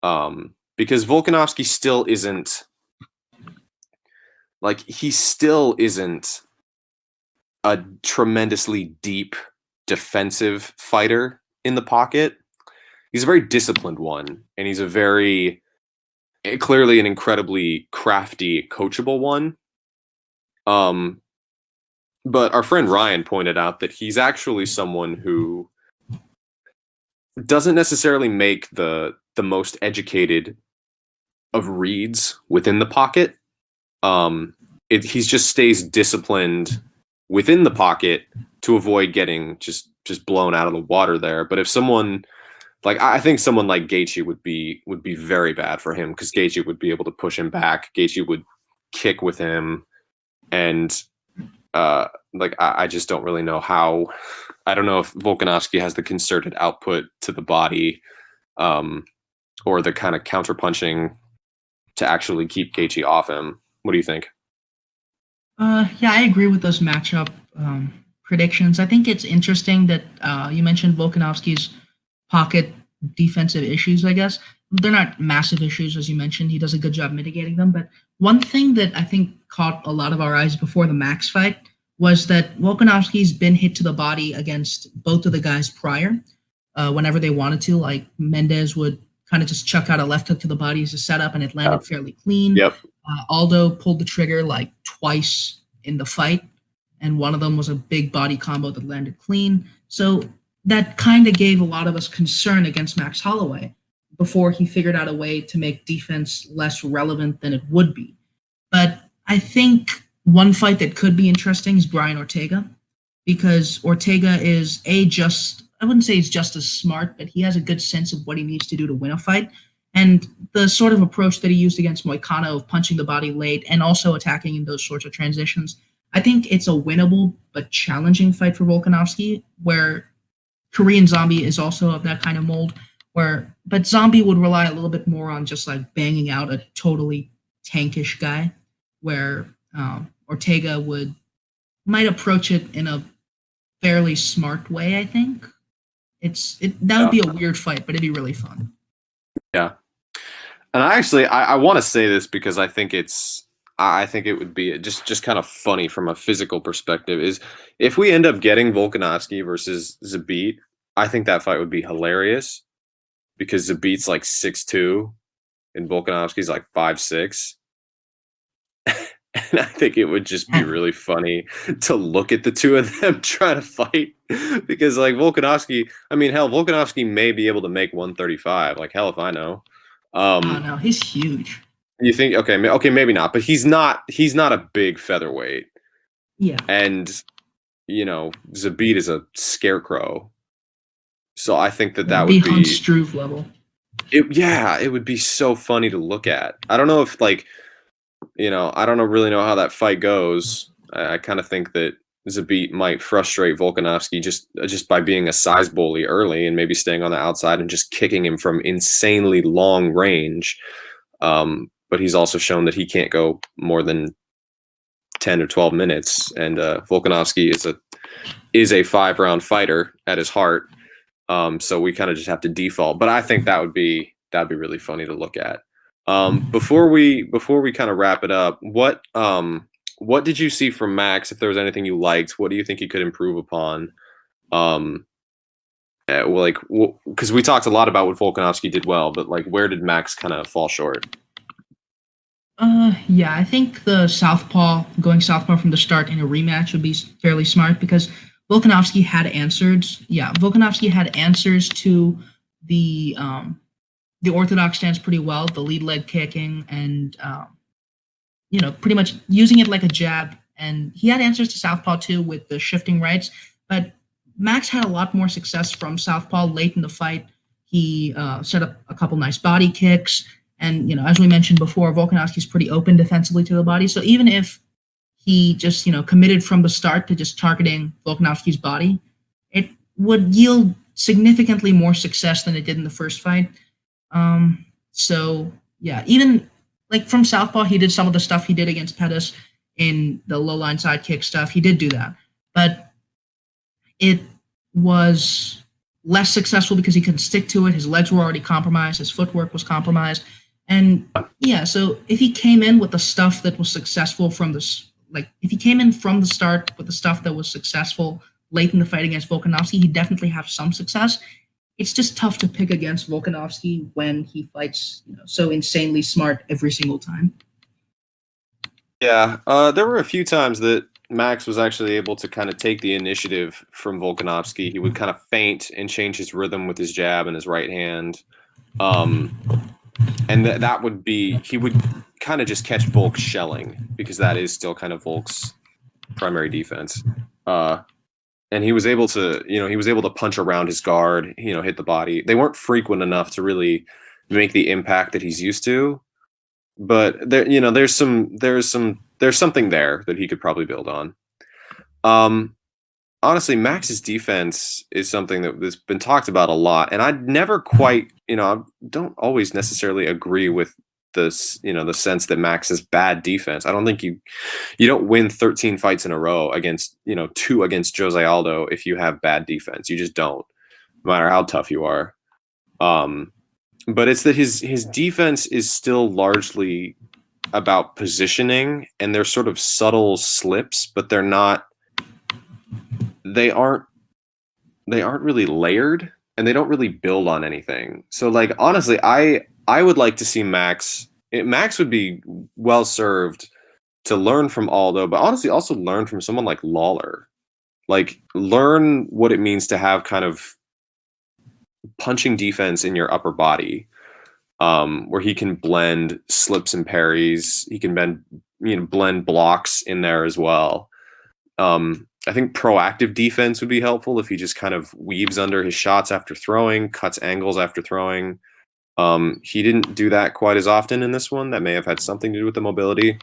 because Volkanovski still isn't a tremendously deep defensive fighter in the pocket. He's a very disciplined one, and he's clearly an incredibly crafty, coachable one. But our friend Ryan pointed out that he's actually someone who doesn't necessarily make the most educated of reads within the pocket. He just stays disciplined within the pocket to avoid getting just blown out of the water there. But if someone I think someone like Gaethje would be very bad for him, because Gaethje would be able to push him back. Gaethje would kick with him, and I just don't really know how. I don't know if Volkanovski has the concerted output to the body, or the kind of counterpunching to actually keep Gaethje off him. What do you think? Yeah, I agree with those matchup predictions. I think it's interesting that you mentioned Volkanovski's pocket defensive issues, I guess. They're not massive issues, as you mentioned. He does a good job mitigating them. But one thing that I think caught a lot of our eyes before the Max fight was that Volkanovski's been hit to the body against both of the guys prior, whenever they wanted to. Like, Mendez would kind of just chuck out a left hook to the body as a setup, and it landed fairly clean. Yep. Aldo pulled the trigger like twice in the fight, and one of them was a big body combo that landed clean. So that kind of gave a lot of us concern against Max Holloway before he figured out a way to make defense less relevant than it would be. But I think one fight that could be interesting is Brian Ortega, because Ortega is I wouldn't say he's just as smart, but he has a good sense of what he needs to do to win a fight. And the sort of approach that he used against Moicano of punching the body late and also attacking in those sorts of transitions, I think it's a winnable but challenging fight for Volkanovski, where Korean Zombie is also of that kind of mold, but Zombie would rely a little bit more on just like banging out a totally tankish guy, where Ortega might approach it in a fairly smart way, I think. That would be a weird fight, but it'd be really fun. Yeah. And I want to say this because I think it's I think it would be just kind of funny from a physical perspective is if we end up getting Volkanovski versus Zabit, I think that fight would be hilarious because Zabit's like 6'2" and Volkanovski's like 5'6". And I think it would just be really funny to look at the two of them trying to fight because like Volkanovski, I mean, hell, Volkanovski may be able to make 135. Like hell if I know. Oh no, he's huge. You think okay, maybe not, but he's not a big featherweight. Yeah. And you know, Zabit is a scarecrow. So I think that would be Hunt Struve level. It would be so funny to look at. I don't know if like I don't really know how that fight goes. I kind of think that Zabit might frustrate Volkanovski just by being a size bully early and maybe staying on the outside and just kicking him from insanely long range. But he's also shown that he can't go more than 10 or 12 minutes. And Volkanovski is a 5-round fighter at his heart. So we kind of just have to default. But I think that'd be really funny to look at. Before we kind of wrap it up, what did you see from Max? If there was anything you liked, what do you think he could improve upon? Because we talked a lot about what Volkanovski did well, but like, where did Max kind of fall short? Yeah, I think going southpaw from the start in a rematch would be fairly smart because Volkanovski had answers. Yeah, Volkanovski had answers to the orthodox stance pretty well, the lead leg kicking and pretty much using it like a jab. And he had answers to southpaw too with the shifting rights, but Max had a lot more success from southpaw late in the fight. He set up a couple nice body kicks. And, as we mentioned before, Volkanovski's pretty open defensively to the body. So even if he just, committed from the start to just targeting Volkanovski's body, it would yield significantly more success than it did in the first fight. So, yeah, even like from southpaw, he did some of the stuff he did against Pettis in the low-line sidekick stuff. He did do that. But it was less successful because he couldn't stick to it. His legs were already compromised. His footwork was compromised. And yeah, so if he came in with the stuff that was successful if he came in from the start with the stuff that was successful late in the fight against Volkanovski, he'd definitely have some success. It's just tough to pick against Volkanovski when he fights so insanely smart every single time. Yeah, there were a few times that Max was actually able to kind of take the initiative from Volkanovski. He would kind of feint and change his rhythm with his jab and his right hand. And that would be, he would kind of just catch Volk shelling because that is still kind of Volk's primary defense. And he was able to, punch around his guard, hit the body. They weren't frequent enough to really make the impact that he's used to, but there's something there that he could probably build on. Honestly, Max's defense is something that's been talked about a lot, and I never quite, I don't always necessarily agree with this, the sense that Max has bad defense. I don't think you don't win 13 fights in a row against, 2 against Jose Aldo if you have bad defense. You just don't, no matter how tough you are. But it's that his defense is still largely about positioning, and they're sort of subtle slips, but they aren't really layered, and they don't really build on anything. So like, honestly, I would like to see Max would be well served to learn from Aldo, but honestly also learn from someone like Lawler. Like, learn what it means to have kind of punching defense in your upper body, where he can blend slips and parries. He can blend blocks in there as well. I think proactive defense would be helpful if he just kind of weaves under his shots after throwing, cuts angles after throwing. He didn't do that quite as often in this one. That may have had something to do with the mobility.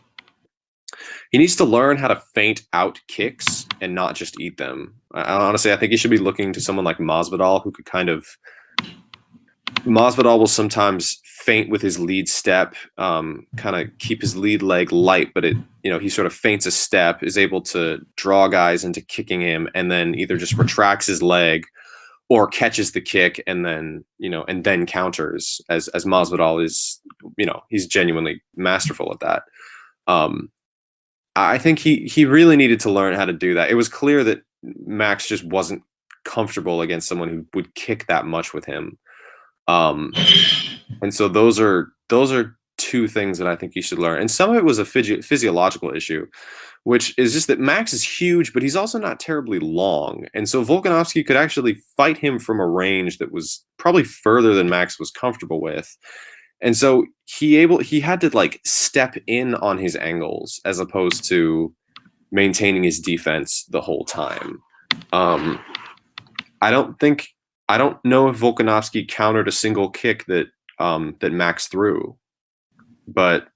He needs to learn how to feint out kicks and not just eat them. Honestly, I think he should be looking to someone like Masvidal, who could Masvidal will sometimes feint with his lead step, kind of keep his lead leg light, but he sort of feints a step, is able to draw guys into kicking him, and then either just retracts his leg or catches the kick and then counters, as Masvidal is, he's genuinely masterful at that. I think he really needed to learn how to do that. It was clear that Max just wasn't comfortable against someone who would kick that much with him. And so those are two things that I think he should learn. And some of it was a physiological issue, which is just that Max is huge, but he's also not terribly long. And so Volkanovski could actually fight him from a range that was probably further than Max was comfortable with. And so he had to like step in on his angles as opposed to maintaining his defense the whole time. I don't know if Volkanovski countered a single kick that Max threw, but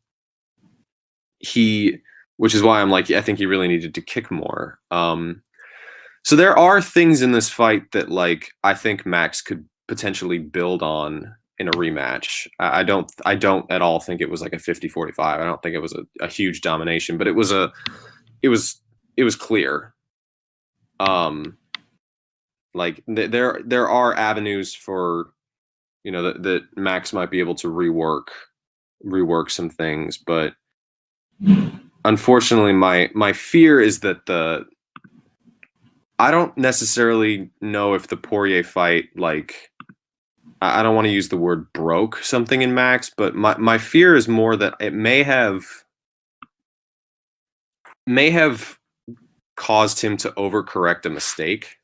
which is why I'm like, I think he really needed to kick more. So there are things in this fight that like I think Max could potentially build on in a rematch. I don't at all think it was like a 50-45. I don't think it was a huge domination, but it was clear. Like there are avenues for, you know, that Max might be able to rework some things, but unfortunately my fear is that I don't necessarily know if the Poirier fight, like, I don't want to use the word broke something in Max, but my fear is more that it may have caused him to overcorrect a mistake,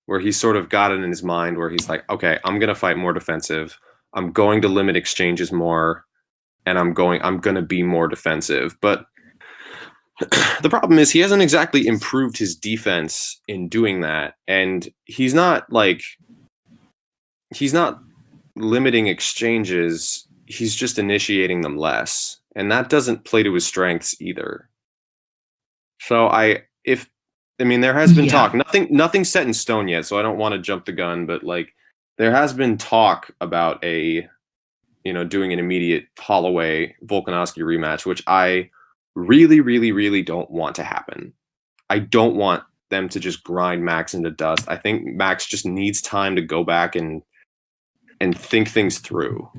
where he sort of got it in his mind where he's like, okay, I'm going to fight more defensive. I'm going to limit exchanges more, and I'm going to be more defensive. But the problem is he hasn't exactly improved his defense in doing that. And he's not limiting exchanges. He's just initiating them less. And that doesn't play to his strengths either. So there has been talk. Nothing set in stone yet, so I don't want to jump the gun, but like there has been talk about doing an immediate Holloway Volkanovski rematch, which I really, really, really don't want to happen. I don't want them to just grind Max into dust. I think Max just needs time to go back and think things through.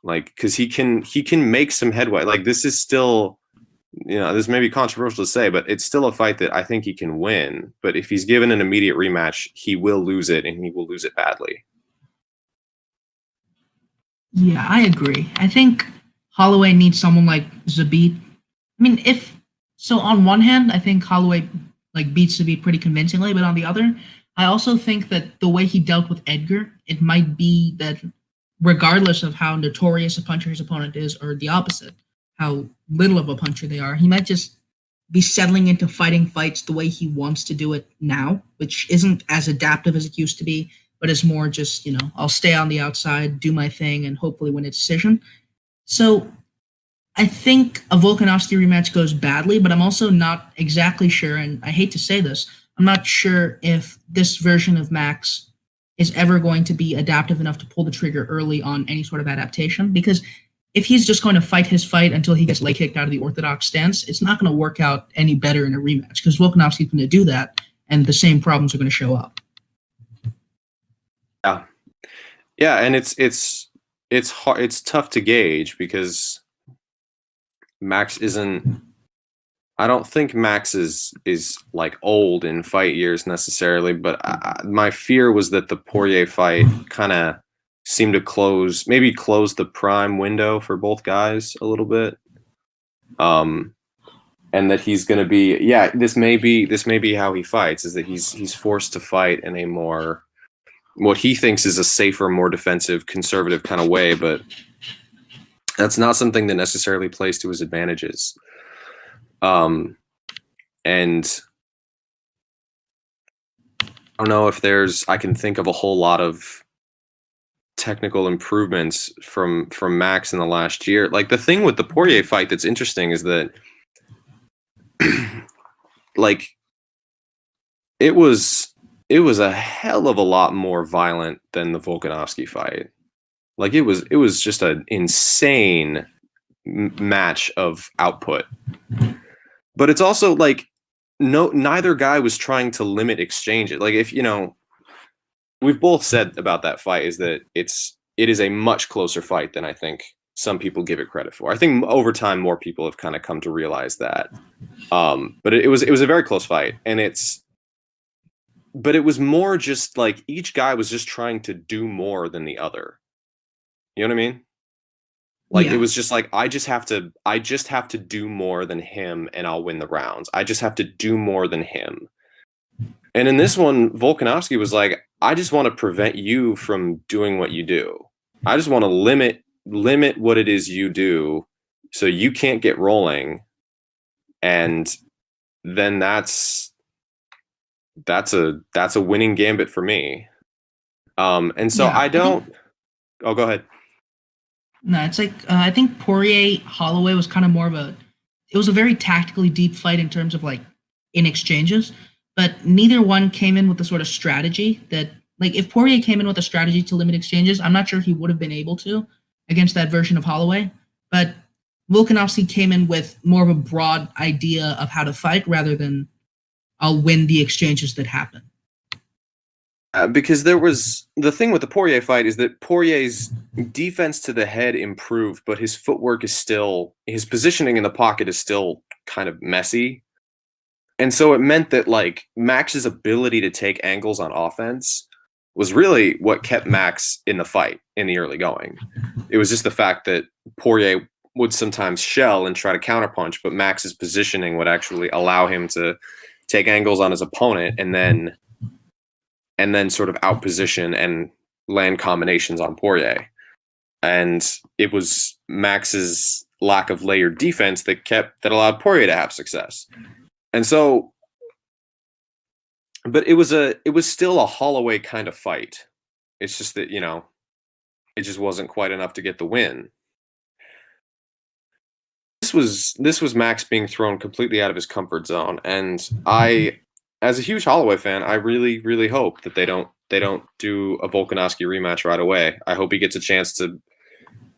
Like, because he can make some headway. Like, this is still, this may be controversial to say, but it's still a fight that I think he can win. But if he's given an immediate rematch, he will lose it, and he will lose it badly. Yeah, I agree. I think Holloway needs someone like Zabit. I mean, on one hand, I think Holloway like beats Zabit pretty convincingly, but on the other, I also think that the way he dealt with Edgar, it might be that regardless of how notorious a puncher his opponent is, or the opposite, how little of a puncher they are, he might just be settling into fighting fights the way he wants to do it now, which isn't as adaptive as it used to be, but is more just, I'll stay on the outside, do my thing, and hopefully win a decision. So I think a Volkanovski rematch goes badly, but I'm also not exactly sure, and I hate to say this, I'm not sure if this version of Max is ever going to be adaptive enough to pull the trigger early on any sort of adaptation, because if he's just going to fight his fight until he gets leg kicked out of the orthodox stance, it's not going to work out any better in a rematch, because Volkanovski's going to do that, and the same problems are going to show up. Yeah, and it's hard, it's tough to gauge because Max isn't. I don't think Max is like old in fight years necessarily, but my fear was that the Poirier fight kind of seemed to close the prime window for both guys a little bit, and that he's going to be this may be how he fights, is that he's forced to fight in a more, what he thinks is a safer, more defensive, conservative kind of way, but that's not something that necessarily plays to his advantages. And I don't know if I can think of a whole lot of technical improvements from Max in the last year. Like, the thing with the Poirier fight that's interesting is that like it was a hell of a lot more violent than the Volkanovski fight. Like, it was just an insane match of output. But it's also like neither guy was trying to limit exchanges. Like, if we've both said about that fight is that it is a much closer fight than I think some people give it credit for. I think over time more people have kind of come to realize that. But it was a very close fight, and but it was more just like each guy was just trying to do more than the other. You know what I mean? Like it was just like I just have to do more than him and I'll win the rounds. I just have to do more than him. And in this one, Volkanovski was like, I just want to prevent you from doing what you do. I just want to limit what it is you do so you can't get rolling. And then that's a winning gambit for me. And so I don't go ahead. No, it's like I think Poirier Holloway was kind of more of it was a very tactically deep fight in terms of like in exchanges, but neither one came in with the sort of strategy that, like, if Poirier came in with a strategy to limit exchanges, I'm not sure he would have been able to against that version of Holloway. But Volkanovski came in with more of a broad idea of how to fight rather than I'll win the exchanges that happen. Because there was the thing with the Poirier fight is that Poirier's defense to the head improved, but his footwork is still, his positioning in the pocket is still kind of messy. And so it meant that like Max's ability to take angles on offense was really what kept Max in the fight in the early going. It was just the fact that Poirier would sometimes shell and try to counterpunch, but Max's positioning would actually allow him to take angles on his opponent and then sort of outposition and land combinations on Poirier. And it was Max's lack of layered defense that allowed Poirier to have success. And so, but it was still a Holloway kind of fight. It's just that, it just wasn't quite enough to get the win. This was Max being thrown completely out of his comfort zone, and as a huge Holloway fan, I really, really hope that they don't do a Volkanovski rematch right away. I hope he gets a chance to,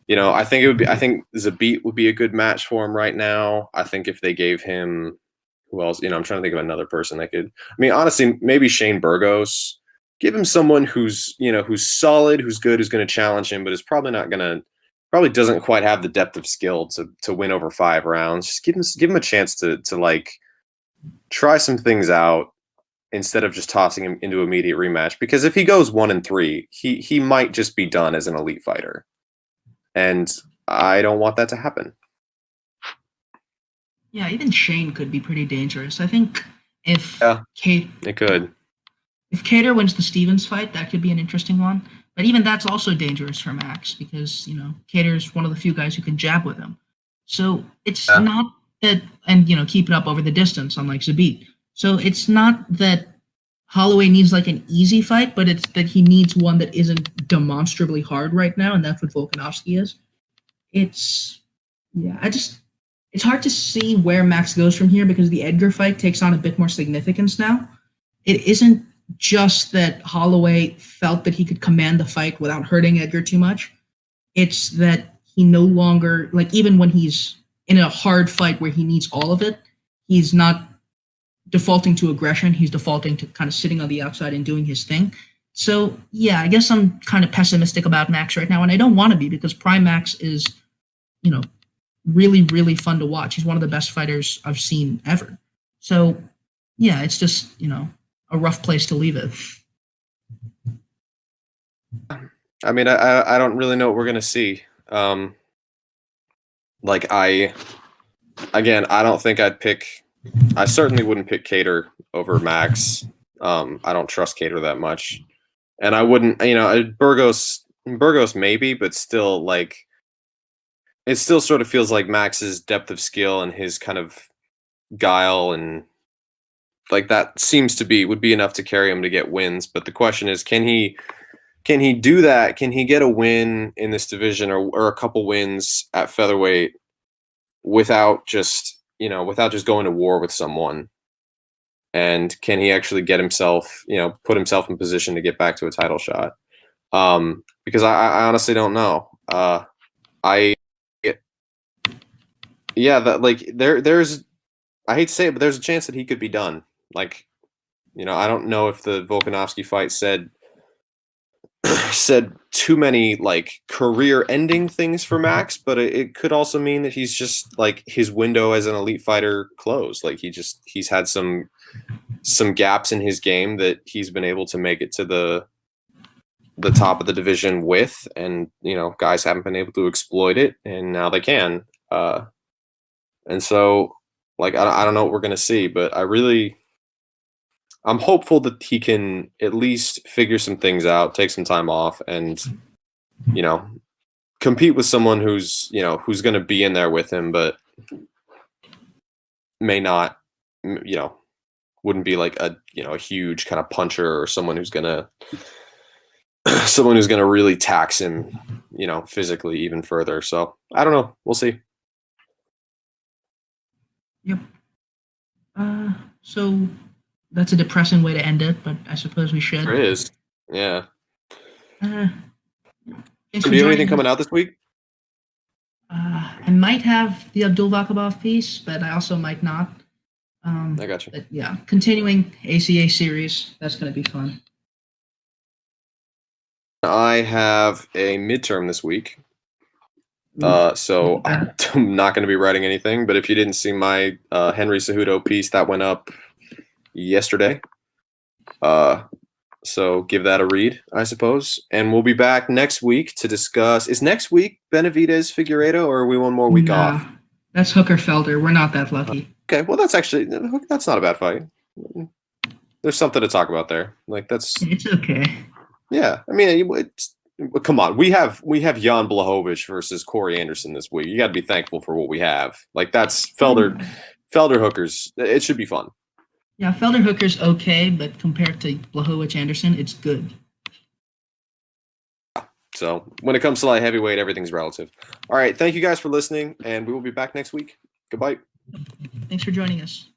I think Zabit would be a good match for him right now. I think if they gave him, who else? I'm trying to think of another person that could. I mean, honestly, maybe Shane Burgos. Give him someone who's solid, who's good, who's going to challenge him, but is probably doesn't quite have the depth of skill to win over 5 rounds. Just give him a chance to like try some things out instead of just tossing him into immediate rematch. Because if he goes 1-3, he might just be done as an elite fighter, and I don't want that to happen. Yeah, even Shane could be pretty dangerous. I think it could. If Kattar wins the Stevens fight, that could be an interesting one. But even that's also dangerous for Max because, Kattar's one of the few guys who can jab with him. So it's not that, and, keep it up over the distance, unlike Zabit. So it's not that Holloway needs like an easy fight, but it's that he needs one that isn't demonstrably hard right now, and that's what Volkanovski is. It's hard to see where Max goes from here because the Edgar fight takes on a bit more significance now. It isn't just that Holloway felt that he could command the fight without hurting Edgar too much. It's that he no longer, like, even when he's in a hard fight where he needs all of it, he's not defaulting to aggression. He's defaulting to kind of sitting on the outside and doing his thing. So, yeah, I guess I'm kind of pessimistic about Max right now, and I don't want to be because Prime Max is, really, really fun to watch. He's one of the best fighters I've seen ever. So, yeah, it's just, a rough place to leave it. I mean, I don't really know what we're gonna see. I don't think I'd pick. I certainly wouldn't pick Kattar over Max. I don't trust Kattar that much, and I wouldn't. Burgos maybe, but still, like, it still sort of feels like Max's depth of skill and his kind of guile and like that would be enough to carry him to get wins. But the question is, can he do that? Can he get a win in this division or a couple wins at featherweight without just going to war with someone? And can he actually get himself, put himself in position to get back to a title shot? Because I honestly don't know. There's, I hate to say it, but there's a chance that he could be done. Like, I don't know if the Volkanovski fight said too many like career-ending things for Max, but it could also mean that he's just like his window as an elite fighter closed. Like he's had some gaps in his game that he's been able to make it to the top of the division with, and guys haven't been able to exploit it, and now they can. And so, like, I don't know what we're gonna see, but I'm hopeful that he can at least figure some things out, take some time off, and compete with someone who's going to be in there with him, but may not, wouldn't be like a huge kind of puncher or someone who's gonna really tax him, physically even further. So I don't know. We'll see. Yep. So that's a depressing way to end it, but I suppose we should. There is. Yeah. Thanks Do for you have joining anything us. coming out this week? I might have the Abdul Volkov piece, but I also might not. I got you. But yeah, continuing ACA series. That's going to be fun. I have a midterm this week. So I'm not going to be writing anything, but if you didn't see my Henry Cejudo piece, that went up yesterday. So give that a read, I suppose. And we'll be back next week to discuss. Is next week Benavidez Figueiredo, or are we one more week off? That's Hooker Felder. We're not that lucky. Okay, well that's not a bad fight. There's something to talk about there. Like It's okay. Yeah, I mean, come on. We have Jan Blachowicz versus Corey Anderson this week. You got to be thankful for what we have. Like that's Felder Hookers. It should be fun. Yeah, Felder Hooker's okay, but compared to Blachowicz Anderson, it's good. So when it comes to light heavyweight, everything's relative. All right, thank you guys for listening, and we will be back next week. Goodbye. Thanks for joining us.